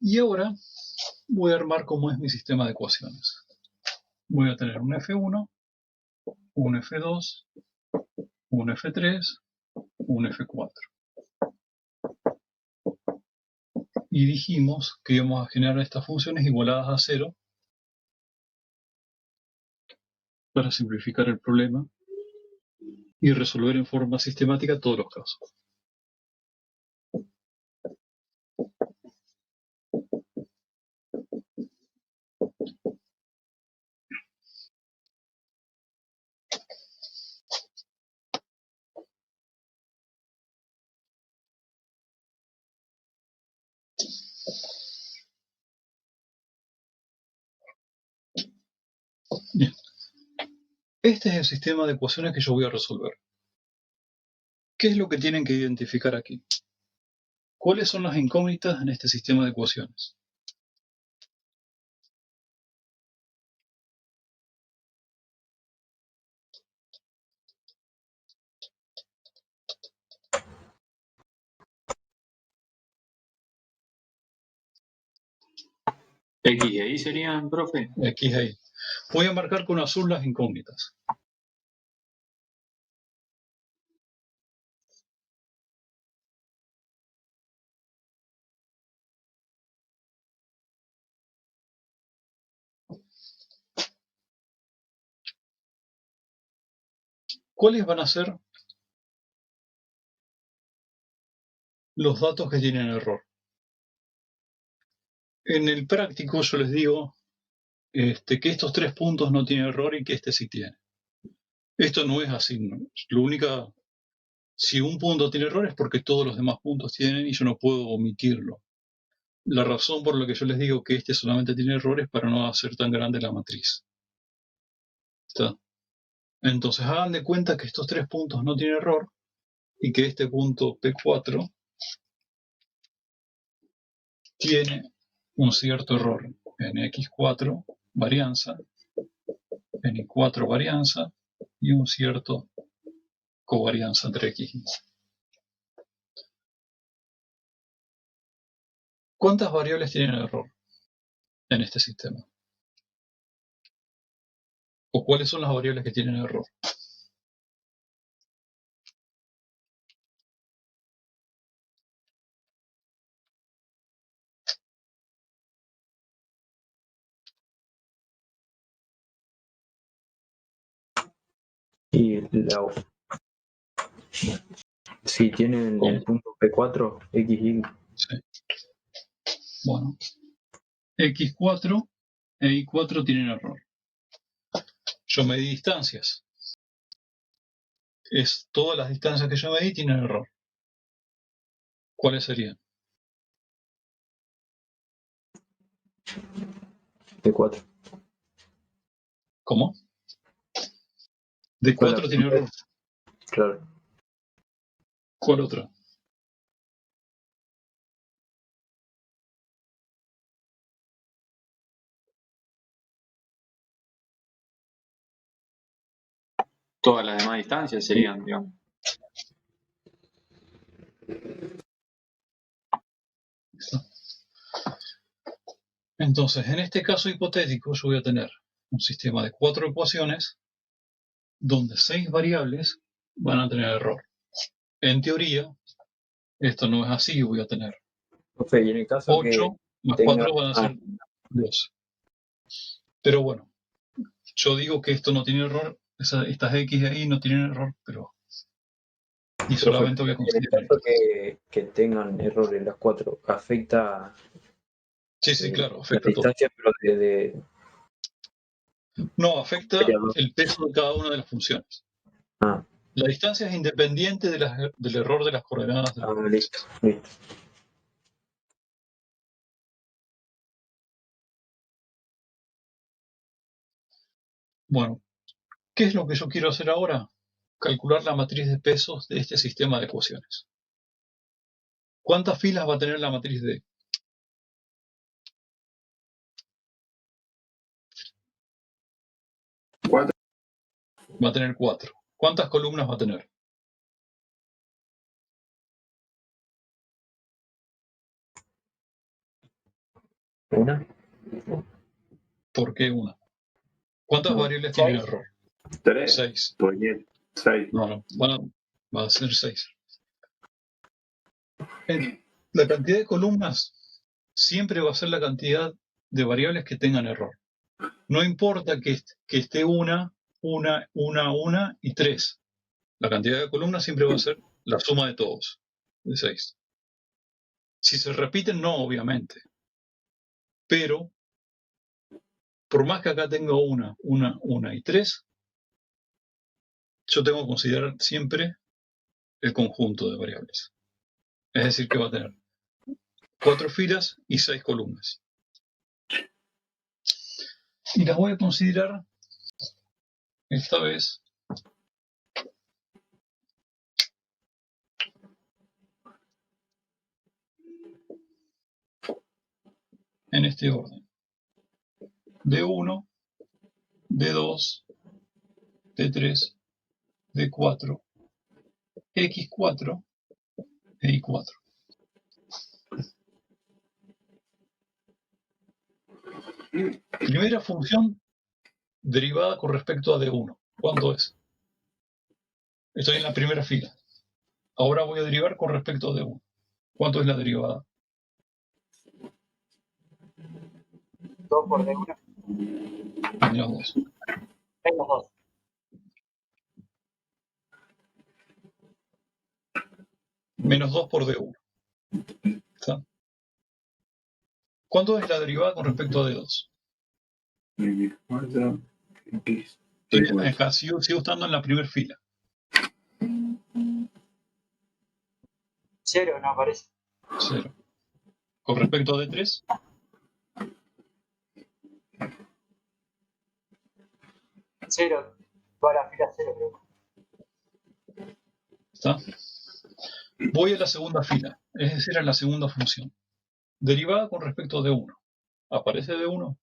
S2: Y ahora voy a armar cómo es mi sistema de ecuaciones. Voy a tener un F1, un F2, un F3, un F4. Y dijimos que íbamos a generar estas funciones igualadas a 0 para simplificar el problema y resolver en forma sistemática todos los casos. Bien. Este es el sistema de ecuaciones que yo voy a resolver. ¿Qué es lo que tienen que identificar aquí? ¿Cuáles son las incógnitas en este sistema de ecuaciones?
S4: X y Y serían, profe.
S2: X ahí. Voy a marcar con azul las incógnitas. ¿Cuáles van a ser los datos que tienen error? En el práctico yo les digo que estos 3 puntos no tienen error y que este sí tiene. Esto no es así, ¿no? Si un punto tiene error es porque todos los demás puntos tienen y yo no puedo omitirlo. La razón por la que yo les digo que este solamente tiene error es para no hacer tan grande la matriz. ¿Está? Entonces hagan de cuenta que estos 3 puntos no tienen error y que este punto P4 tiene un cierto error en X4 varianza, en Y4 varianza y un cierto covarianza entre X y Y. ¿Cuántas variables tienen error en este sistema? ¿O cuáles son las variables que tienen error?
S3: Y si tienen el punto P4, X, Y.
S2: Sí. Bueno, X4 e Y4 tienen error. Yo medí distancias. todas las distancias que yo medí tienen error. ¿Cuáles serían?
S3: De 4.
S2: ¿Cómo? De
S3: ¿Cuál
S2: 4
S3: la
S2: tiene
S3: primera?
S2: error.
S3: Claro.
S2: ¿Cuál otra?
S4: Todas las demás distancias serían, digamos.
S2: Entonces, en este caso hipotético, yo voy a tener un sistema de 4 ecuaciones donde 6 variables van a tener error. En teoría, esto no es así, voy a tener
S3: Profe, y en el caso
S2: 8
S3: que
S2: más
S3: tenga...
S2: 4 van a ser 12. Pero bueno, yo digo que esto no tiene error, estas X de ahí no tienen error, pero... Y
S3: profe,
S2: solamente voy a
S3: en el
S2: considerar
S3: caso
S2: estas.
S3: que tengan errores las 4, afecta
S2: Sí, sí, claro,
S3: la
S2: afecta todo.
S3: distancia, pero de
S2: No, afecta el peso de cada una de las funciones.
S3: Ah,
S2: La distancia es independiente del error de las coordenadas de las
S3: listo,
S2: matrices.
S3: listo.
S2: Bueno, ¿qué es lo que yo quiero hacer ahora? Calcular la matriz de pesos de este sistema de ecuaciones. ¿Cuántas filas va a tener la matriz D?
S1: Cuatro.
S2: Va a tener 4. ¿Cuántas columnas va a tener?
S3: ¿Una?
S2: ¿Por qué una? ¿Cuántas
S1: No.
S2: variables tienen error?
S1: 3.
S2: 6.
S1: Pues bien. 6.
S2: No, va a ser 6. La cantidad de columnas siempre va a ser la cantidad de variables que tengan error. No importa que esté una y 3. La cantidad de columnas siempre va a ser la suma de todos, de 6. Si se repiten, no, obviamente. Pero, por más que acá tenga una y 3, yo tengo que considerar siempre el conjunto de variables. Es decir, que va a tener 4 filas y 6 columnas. Y las voy a considerar esta vez en este orden. D1, D2, D3, D4, X4 e Y4. Primera función derivada con respecto a D1. ¿Cuánto es? Estoy en la primera fila. Ahora voy a derivar con respecto a D1. ¿Cuánto es la derivada?
S5: 2 por D1.
S2: Menos 2.
S5: Tengo 2.
S2: Menos 2 por D1. ¿Está? ¿Cuánto es la derivada con respecto a D2?
S1: X4.
S2: Estoy acá, sigo estando en la primera fila.
S5: 0 no aparece.
S2: 0. Con respecto a D3,
S5: 0. Va a la fila 0, creo.
S2: ¿está? Voy a la segunda fila, es decir, a la segunda función. Derivada con respecto a D1. ¿Aparece D1?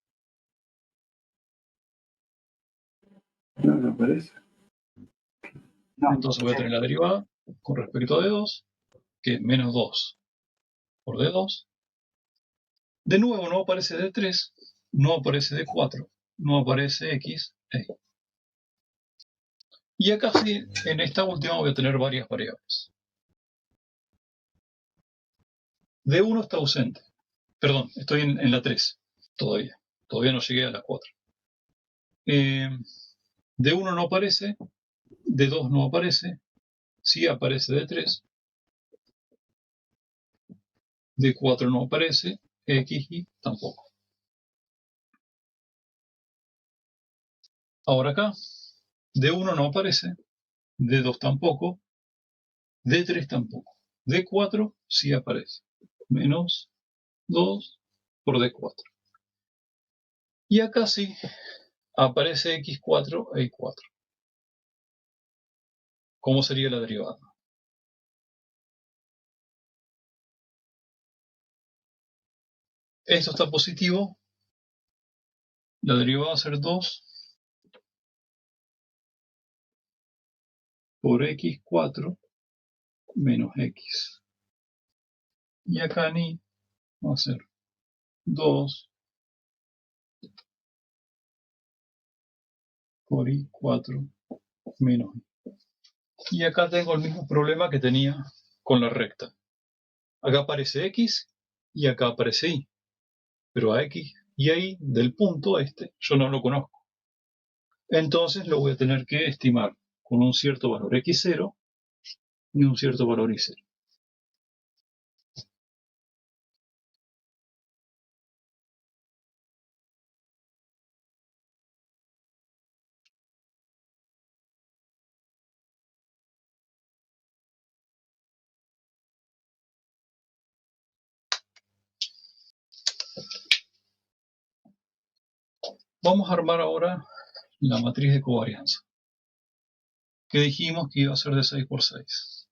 S1: No, no aparece.
S5: No,
S2: Entonces voy a tener la derivada con respecto a D2, que es menos 2 por D2. De nuevo no aparece D3, no aparece D4, no aparece X, E. Y acá sí, en esta última voy a tener varias variables. D1 está ausente. Perdón, estoy en la 3 todavía. Todavía no llegué a la 4. D1 no aparece, D2 no aparece, sí aparece D3, D4 no aparece, X, Y tampoco. Ahora acá, D1 no aparece, D2 tampoco, D3 tampoco. D4 sí aparece. Menos 2 por D4. Y acá sí aparece X4 e Y4. ¿Cómo sería la derivada? Esto está positivo. La derivada va a ser 2 por X4 menos X. Y acá ni va a ser 2 por Y4 menos Y. Y acá tengo el mismo problema que tenía con la recta. Acá aparece X y acá aparece Y. Pero a X y a Y del punto este yo no lo conozco. Entonces lo voy a tener que estimar con un cierto valor X0 y un cierto valor Y0. Vamos a armar ahora la matriz de covarianza, que dijimos que iba a ser de 6 por 6.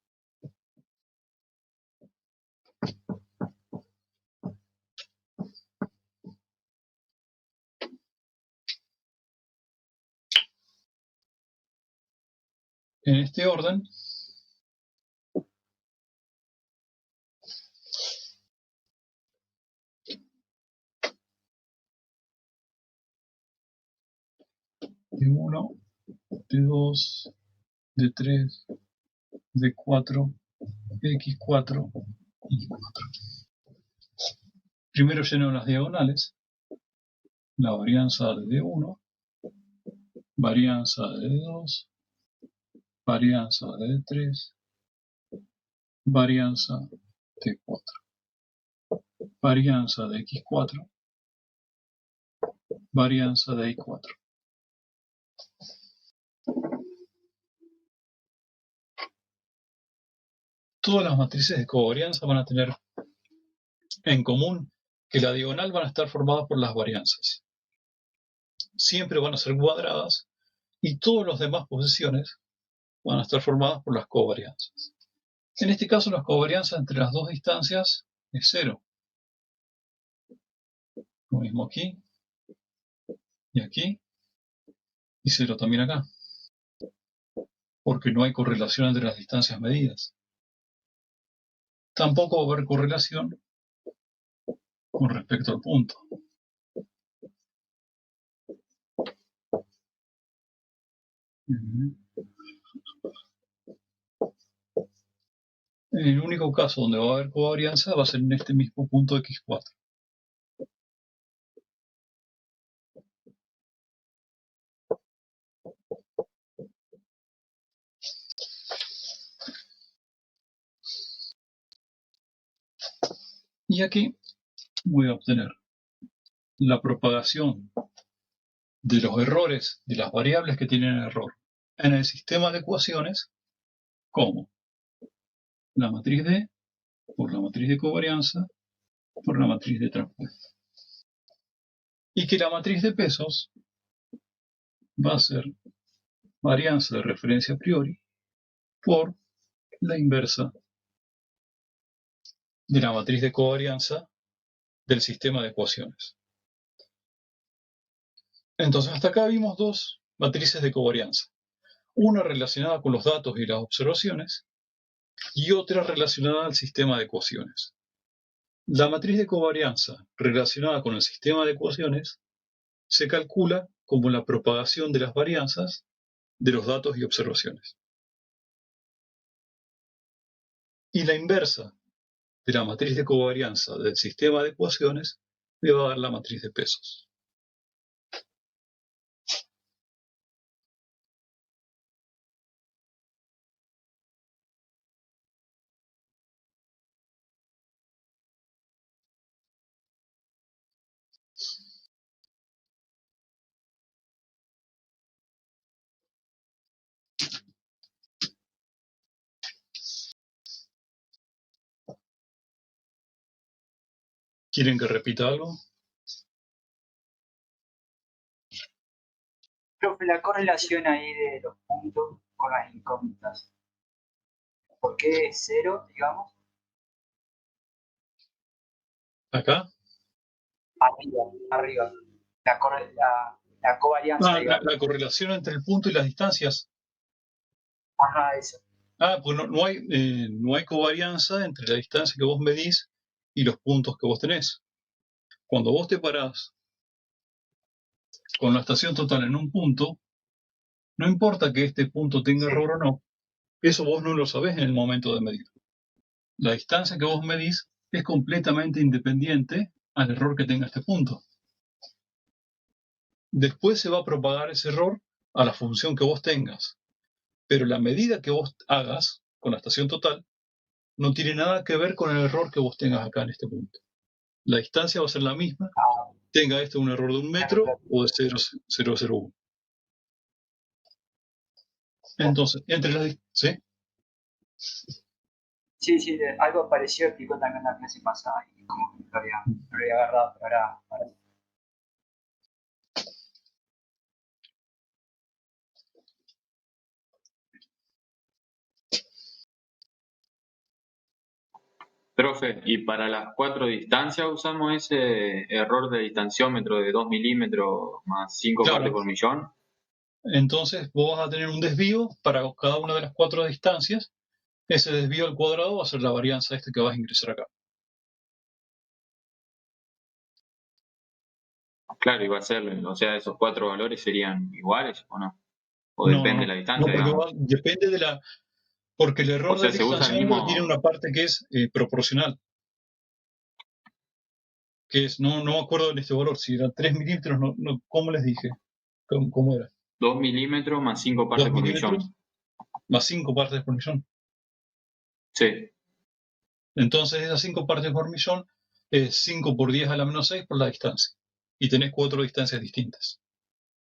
S2: En este orden, D1, D2, D3, D4, X4, Y4. Primero lleno las diagonales, la varianza de D1, varianza de D2, varianza de D3, varianza de D4, varianza de X4, varianza de Y4. Todas las matrices de covarianza van a tener en común que la diagonal van a estar formadas por las varianzas. Siempre van a ser cuadradas y todas las demás posiciones van a estar formadas por las covarianzas. En este caso, las covarianzas entre las dos distancias es 0. Lo mismo aquí y aquí y 0 también acá, porque no hay correlación entre las distancias medidas. Tampoco va a haber correlación con respecto al punto. El único caso donde va a haber covarianza va a ser en este mismo punto X4. Y aquí voy a obtener la propagación de los errores de las variables que tienen error en el sistema de ecuaciones como la matriz D por la matriz de covarianza por la matriz de transpuesta. Y que la matriz de pesos va a ser varianza de referencia a priori por la inversa de la matriz de covarianza del sistema de ecuaciones. Entonces hasta acá vimos dos matrices de covarianza. Una relacionada con los datos y las observaciones y otra relacionada al sistema de ecuaciones. La matriz de covarianza relacionada con el sistema de ecuaciones se calcula como la propagación de las varianzas de los datos y observaciones. Y la inversa de la matriz de covarianza del sistema de ecuaciones me va a dar la matriz de pesos. ¿Quieren que repita algo?
S5: Profe, la correlación ahí de los puntos con las incógnitas. ¿Por qué es cero, digamos?
S2: ¿Acá?
S5: Arriba. La covarianza, digamos.
S2: La correlación entre el punto y las distancias.
S5: Ajá, eso.
S2: Pues no hay covarianza entre la distancia que vos medís y los puntos que vos tenés. Cuando vos te parás con la estación total en un punto, no importa que este punto tenga
S5: Sí.
S2: error o no, eso vos no lo sabés en el momento de medir. La distancia que vos medís es completamente independiente al error que tenga este punto. Después se va a propagar ese error a la función que vos tengas. Pero la medida que vos hagas con la estación total no tiene nada que ver con el error que vos tengas acá en este punto. La distancia va a ser la misma, tenga este un error de 1 metro o de 0,001. Entonces, entre las... ¿Sí?
S5: Sí, algo parecido explicó también la clase pasada y como que no lo había agarrado, pero ahora sí.
S4: Profe, y para las 4 distancias usamos ese error de distanciómetro de 2 milímetros más 5
S2: Claro.
S4: partes por millón.
S2: Entonces vos vas a tener un desvío para cada una de las 4 distancias. Ese desvío al cuadrado va a ser la varianza que vas a ingresar acá.
S4: Claro, y va a ser, o sea, esos 4 valores serían iguales o no. O
S2: No,
S4: depende de
S2: no,
S4: la
S2: no,
S4: distancia,
S2: porque
S4: digamos.
S2: depende de la... Porque el error
S4: O sea,
S2: del
S4: se usa el
S2: distanciómetro tiene
S4: mismo.
S2: una parte que es proporcional. Que es, no me acuerdo de este valor, si era 3 milímetros, ¿cómo les dije? ¿Cómo era?
S4: 2 milímetros más 5 partes
S2: 2
S4: por
S2: milímetros
S4: millón.
S2: más 5 partes por millón.
S4: Sí.
S2: Entonces esas 5 partes por millón es 5 por 10 a la menos 6 por la distancia. Y tenés 4 distancias distintas.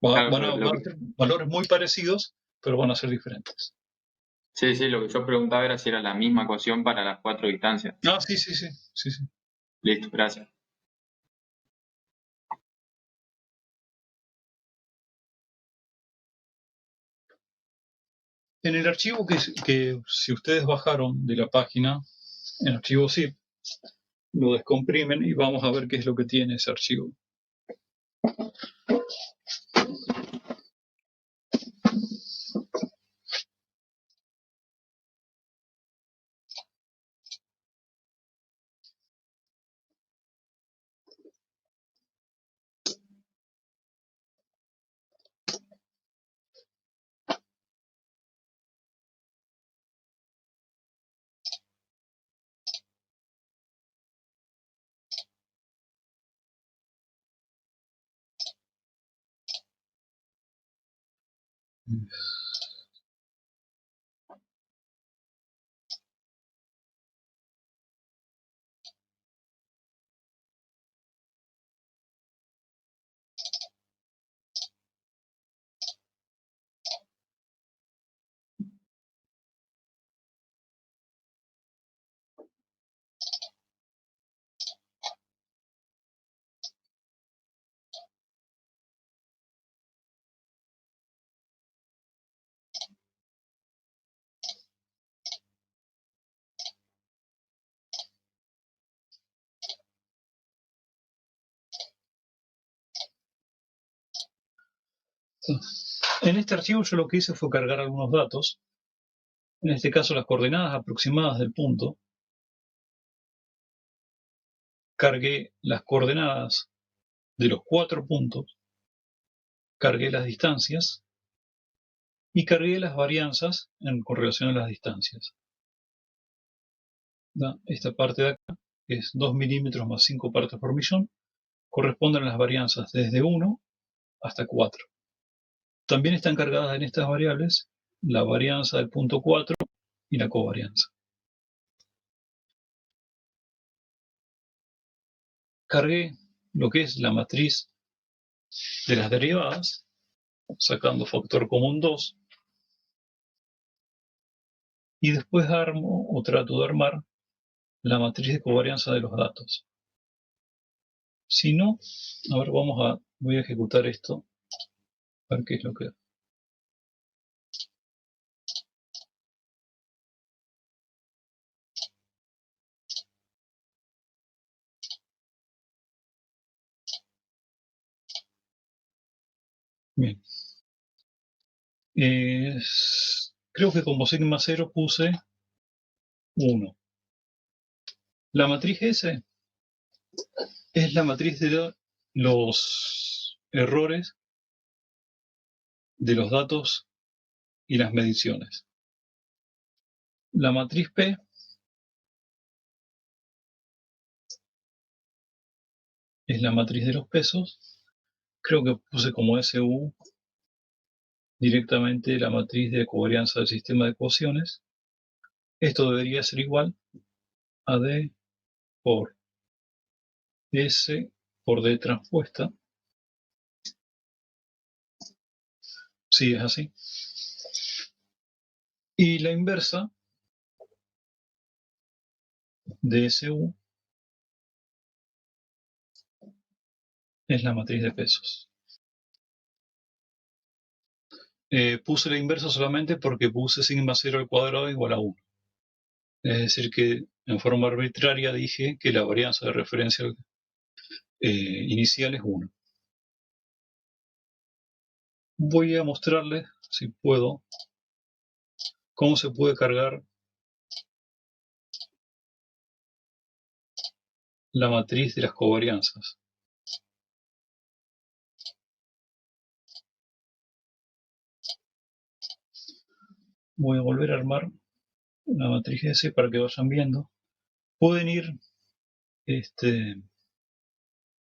S4: Claro,
S2: Van
S4: pero
S2: a ser valores muy parecidos, pero van a ser diferentes.
S4: sí, lo que yo preguntaba era si era la misma ecuación para las 4 distancias.
S2: Sí.
S4: Listo, gracias.
S2: En el archivo que si ustedes bajaron de la página, en el archivo zip, lo descomprimen y vamos a ver qué es lo que tiene ese archivo. En este archivo yo lo que hice fue cargar algunos datos, en este caso las coordenadas aproximadas del punto. Cargué las coordenadas de los 4 puntos, cargué las distancias y cargué las varianzas con relación a las distancias. Esta parte de acá es 2 milímetros más 5 partes por millón, corresponden a las varianzas desde 1 hasta 4. También están cargadas en estas variables la varianza del punto 4 y la covarianza. Cargué lo que es la matriz de las derivadas, sacando factor común 2, y después armo o trato de armar la matriz de covarianza de los datos. Si no, ahora voy a ejecutar esto, a ver qué es lo que da. Bien. Creo que como sigma 0 puse 1. La matriz S es la matriz de los errores de los datos y las mediciones. La matriz P es la matriz de los pesos. Creo que puse como SU directamente la matriz de covarianza del sistema de ecuaciones. Esto debería ser igual a D por S por D transpuesta. Sí, es así. Y la inversa de SU es la matriz de pesos. Puse la inversa solamente porque puse sigma 0 al cuadrado igual a 1. Es decir que en forma arbitraria dije que la varianza de referencia inicial es 1. Voy a mostrarles, si puedo, cómo se puede cargar la matriz de las covarianzas. Voy a volver a armar una matriz S para que vayan viendo. Pueden ir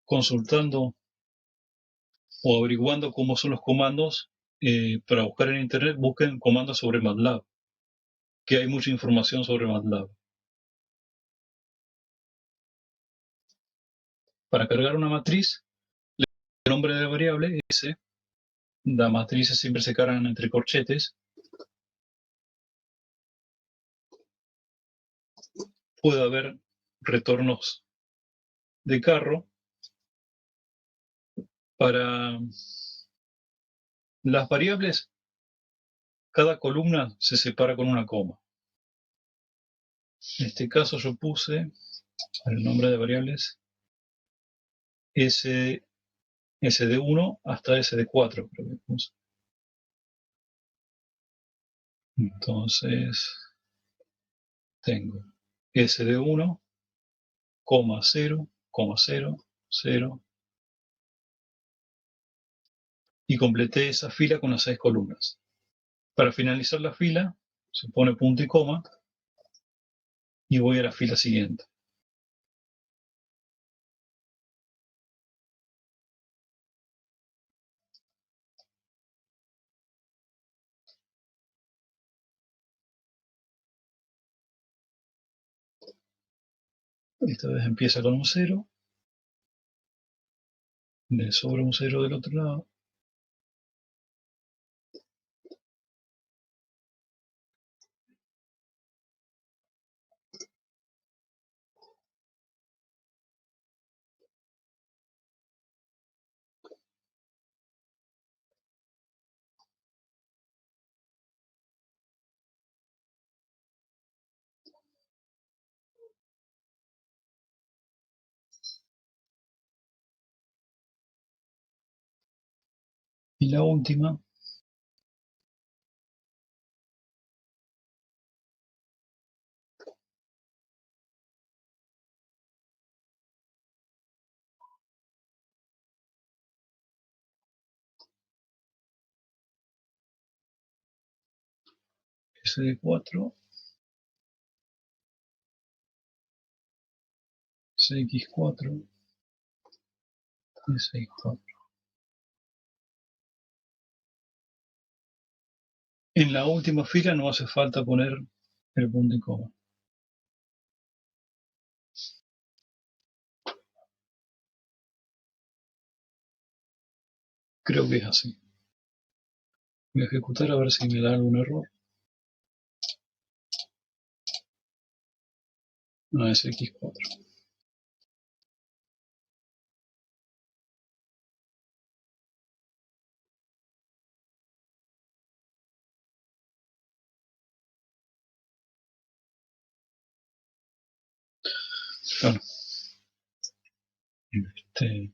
S2: consultando o averiguando cómo son los comandos. Para buscar en internet, busquen comandos sobre MATLAB, que hay mucha información sobre MATLAB. Para cargar una matriz, el nombre de la variable S, las matrices siempre se cargan entre corchetes. Puede haber retornos de carro. Para las variables, cada columna se separa con una coma. En este caso yo puse el nombre de variables SD1 hasta SD4, creo que puse. Entonces tengo SD1, 0, 0, 0, y completé esa fila con las 6 columnas. Para finalizar la fila, se pone punto y coma, y voy a la fila siguiente. Esta vez empieza con un 0, le sobra un 0 del otro lado. Y la última SD4, CX4, SX4. En la última fila no hace falta poner el punto y coma. Creo que es así. Voy a ejecutar a ver si me da algún error. No, es X4. Claro. Este,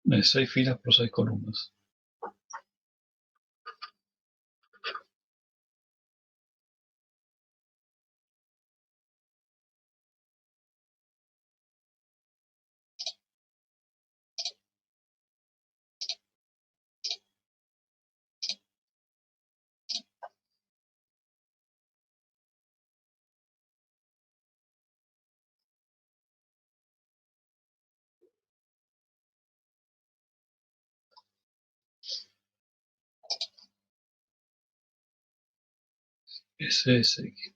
S2: de 6 filas por 6 columnas. SSX.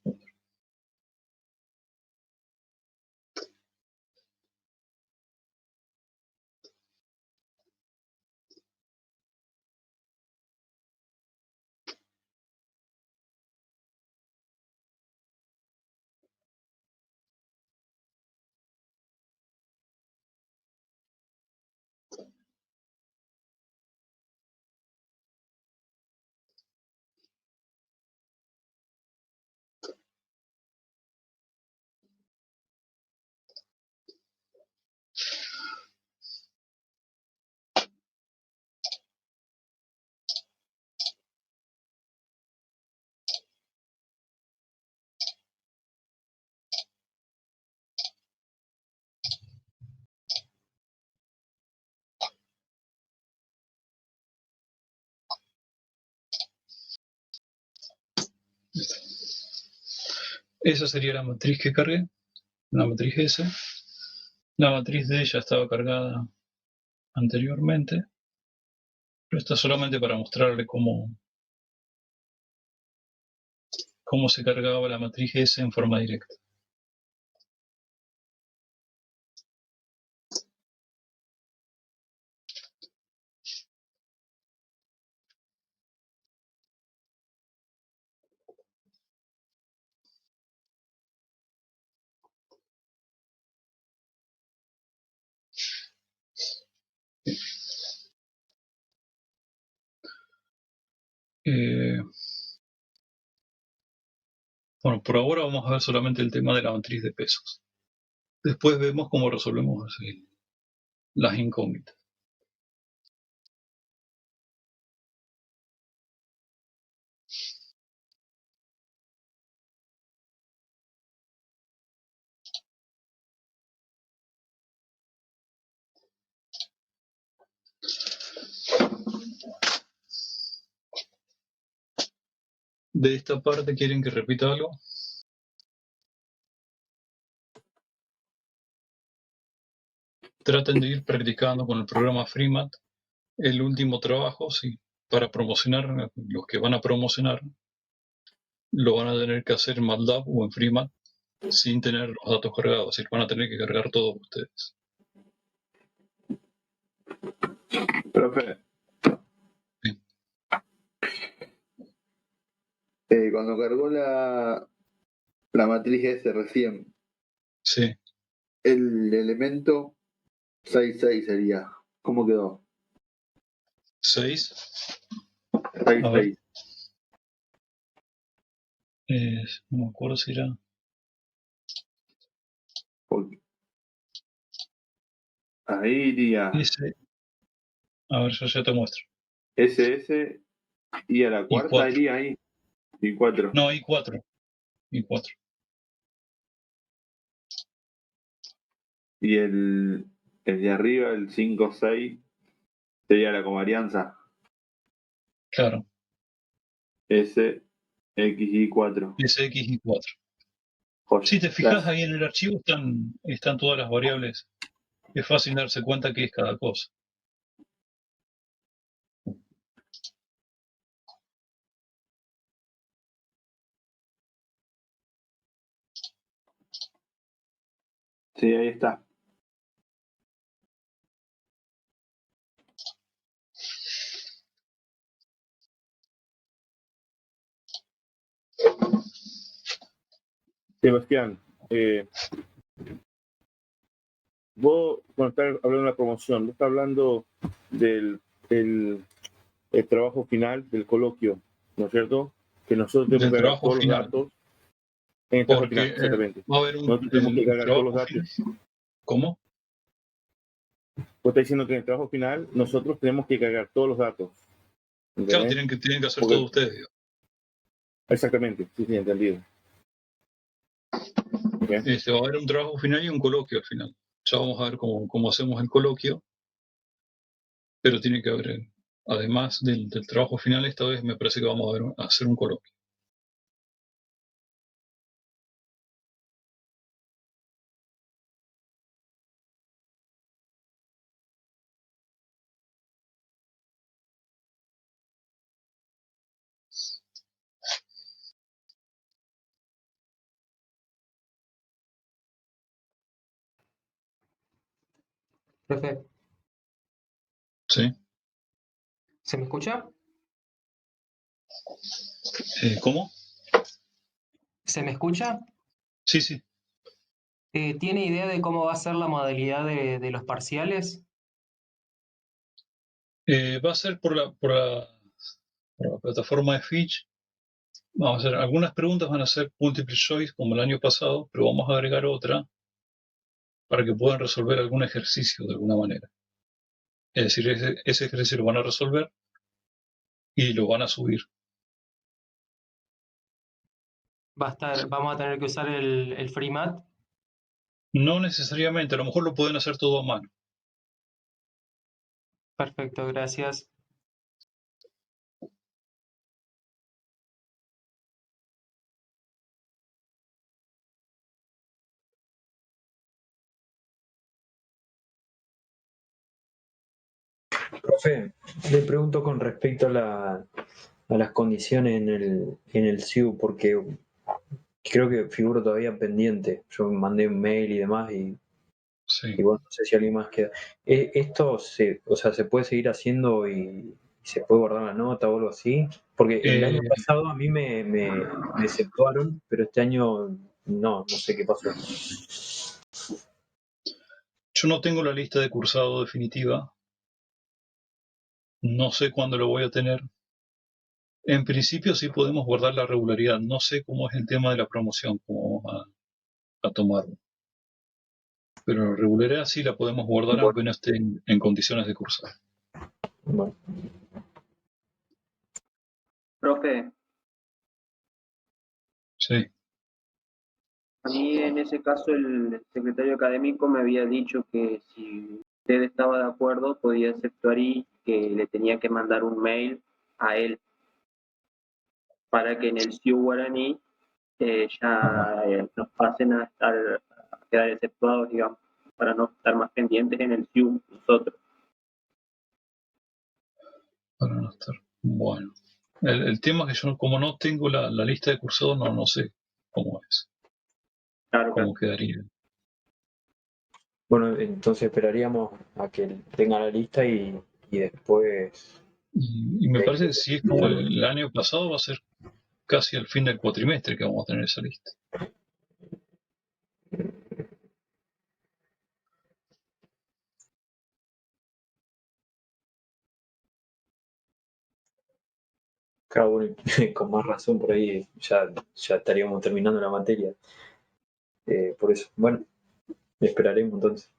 S2: Esa sería la matriz que cargué, la matriz S. La matriz D ya estaba cargada anteriormente, pero está solamente para mostrarle cómo se cargaba la matriz S en forma directa. Bueno, por ahora vamos a ver solamente el tema de la matriz de pesos. Después vemos cómo resolvemos las incógnitas. De esta parte, ¿quieren que repita algo? Traten de ir practicando con el programa Freemat el último trabajo, sí, para promocionar. Los que van a promocionar lo van a tener que hacer en MATLAB o en Freemat sin tener los datos cargados, es decir, van a tener que cargar todos ustedes.
S6: Profe,
S2: Sí.
S6: Cuando cargó la matriz S recién,
S2: Sí,
S6: el elemento 66 sería. ¿Cómo quedó?
S2: 6.
S6: 66.
S2: No me acuerdo si era.
S6: Ahí iría
S2: S. A ver, yo ya te muestro.
S6: SS y a la cuarta
S2: I4.
S6: iría ahí. I4.
S2: No, I4. I4.
S6: Y el de arriba, el 5-6, sería la covarianza.
S2: Claro.
S6: S, X, Y4.
S2: SX I4.
S6: Joya.
S2: Si te fijas ahí en el archivo están todas las variables. Es fácil darse cuenta qué es cada cosa.
S6: Sí, ahí está.
S1: Sebastián, vos cuando estás hablando de la promoción, vos estás hablando del el trabajo final del coloquio, ¿no es cierto? Que nosotros tenemos
S2: del
S1: que cargar
S2: trabajo
S1: todos los
S2: final,
S1: datos en el trabajo
S2: porque
S1: final, exactamente.
S2: va a haber
S1: Nosotros tenemos que
S2: el
S1: cargar todos los
S2: trabajo
S1: datos.
S2: final. ¿Cómo?
S1: Vos estás diciendo que en el trabajo final nosotros tenemos que cargar todos los datos.
S2: Claro,
S1: ¿Entendés?
S2: tienen que hacer
S1: Porque-
S2: todo ustedes, digamos.
S1: Exactamente, sí, sí, entendido. ¿Ok?
S2: Va a haber un trabajo final y un coloquio al final. Ya vamos a ver cómo hacemos el coloquio, pero tiene que haber, además del trabajo final, esta vez me parece que vamos a hacer un coloquio.
S7: Profe,
S2: ¿Sí?
S7: ¿se me escucha?
S2: ¿Cómo?
S7: ¿Se me escucha?
S2: Sí, sí.
S7: ¿Tiene idea de cómo va a ser la modalidad de los parciales?
S2: Va a ser por la plataforma de Fitch. Vamos a hacer algunas preguntas, van a ser multiple choice como el año pasado, pero vamos a agregar otra para que puedan resolver algún ejercicio de alguna manera. Es decir, ese ejercicio lo van a resolver y lo van a subir.
S7: Vamos a tener que usar el FreeMat.
S2: No necesariamente, a lo mejor lo pueden hacer todo a mano.
S7: Perfecto, gracias.
S3: Profe, le pregunto con respecto a las condiciones en el SIU, porque creo que figuro todavía pendiente. Yo mandé un mail y demás
S2: Sí.
S3: y bueno, no sé si alguien más queda. ¿Esto o sea, se puede seguir haciendo y se puede guardar la nota o algo así? Porque el año pasado a mí me exceptuaron, pero este año no sé qué pasó.
S2: Yo no tengo la lista de cursado definitiva. No sé cuándo lo voy a tener. En principio sí podemos guardar la regularidad. No sé cómo es el tema de la promoción, cómo vamos a tomarlo. Pero la regularidad sí la podemos guardar
S3: Bueno,
S2: aunque no esté en condiciones de cursar.
S3: bueno.
S8: Profe,
S2: Sí.
S8: a mí en ese caso el secretario académico me había dicho que si usted estaba de acuerdo podía aceptar y que le tenía que mandar un mail a él para que en el CIU guaraní
S2: Ajá.
S8: ya nos pasen a quedar exceptuados, digamos, para no estar más pendientes en el CIU nosotros.
S2: Para no estar. Bueno. El tema es que yo, como no tengo la lista de cursados, no sé cómo es,
S8: Claro,
S2: cómo
S8: claro.
S2: quedaría.
S3: Bueno, entonces esperaríamos a que tenga la lista y después.
S2: Y me parece que si es como el año pasado, va a ser casi al fin del cuatrimestre que vamos a tener esa lista.
S3: Cada uno con más razón por ahí ya estaríamos terminando la materia. Por eso, bueno, esperaremos entonces.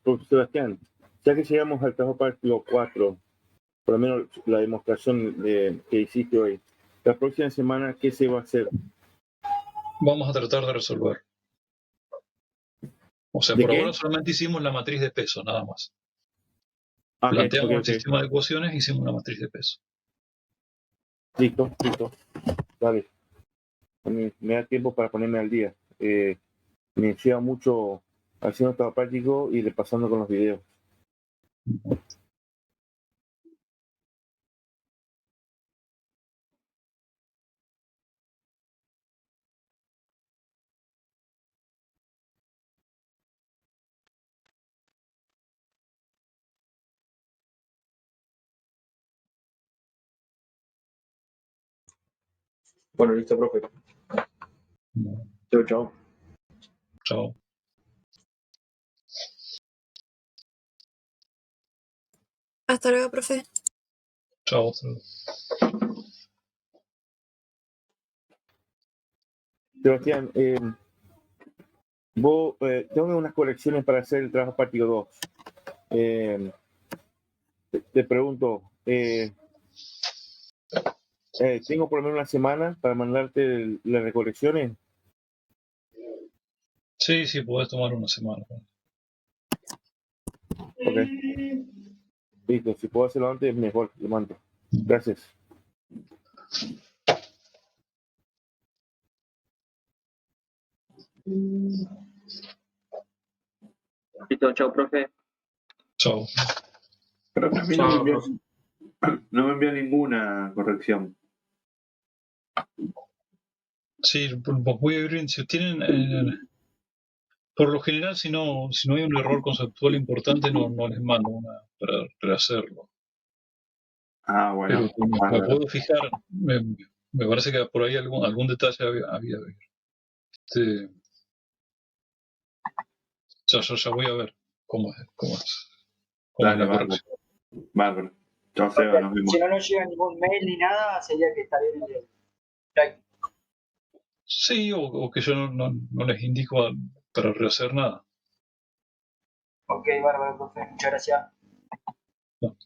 S1: Profesor Sebastián, ya que llegamos al trabajo práctico 4, por lo menos la demostración que hiciste hoy, la próxima semana, ¿qué se va a hacer?
S2: Vamos a tratar de resolver. O sea,
S1: ¿De
S2: por ahora
S1: qué?
S2: solamente hicimos la matriz de peso, nada más.
S1: Ok,
S2: Planteamos el
S1: ok.
S2: sistema de ecuaciones y hicimos una matriz de peso.
S1: Listo, listo. Dale. A mí me da tiempo para ponerme al día. Me lleva mucho haciendo trabajo práctico y repasando con los videos.
S3: Bueno, listo, profe. Chau, chau.
S2: Chao.
S9: Hasta luego, profe.
S2: Chao.
S1: Sebastián, vos tengo unas colecciones para hacer el trabajo práctico 2. Te pregunto, tengo por lo menos una semana para mandarte las recolecciones.
S2: Sí, podés tomar una semana.
S1: Ok. Listo, si puedo hacerlo antes, mejor, lo mando. Gracias.
S8: Listo, chao, profe.
S2: Chao.
S6: Pero a mí
S4: Chao, profe.
S6: no me envía ninguna corrección.
S2: Sí, voy a ver si tienen. Por lo general, si no hay un error conceptual importante, no les mando una para rehacerlo.
S6: Ah, bueno.
S2: Pero me
S6: bárbaro.
S2: puedo fijar, me parece que por ahí algún detalle había. Ya voy a ver cómo es
S6: Dale,
S2: la
S6: bárbaro.
S2: corrección.
S6: Bárbaro. Chao, Seba, nos vemos.
S5: Si no nos llega ningún mail ni nada, sería que está bien el práctico.
S2: Sí, o que yo no les indico para rehacer nada.
S5: Ok, bárbaro, profe. Muchas gracias.
S2: No.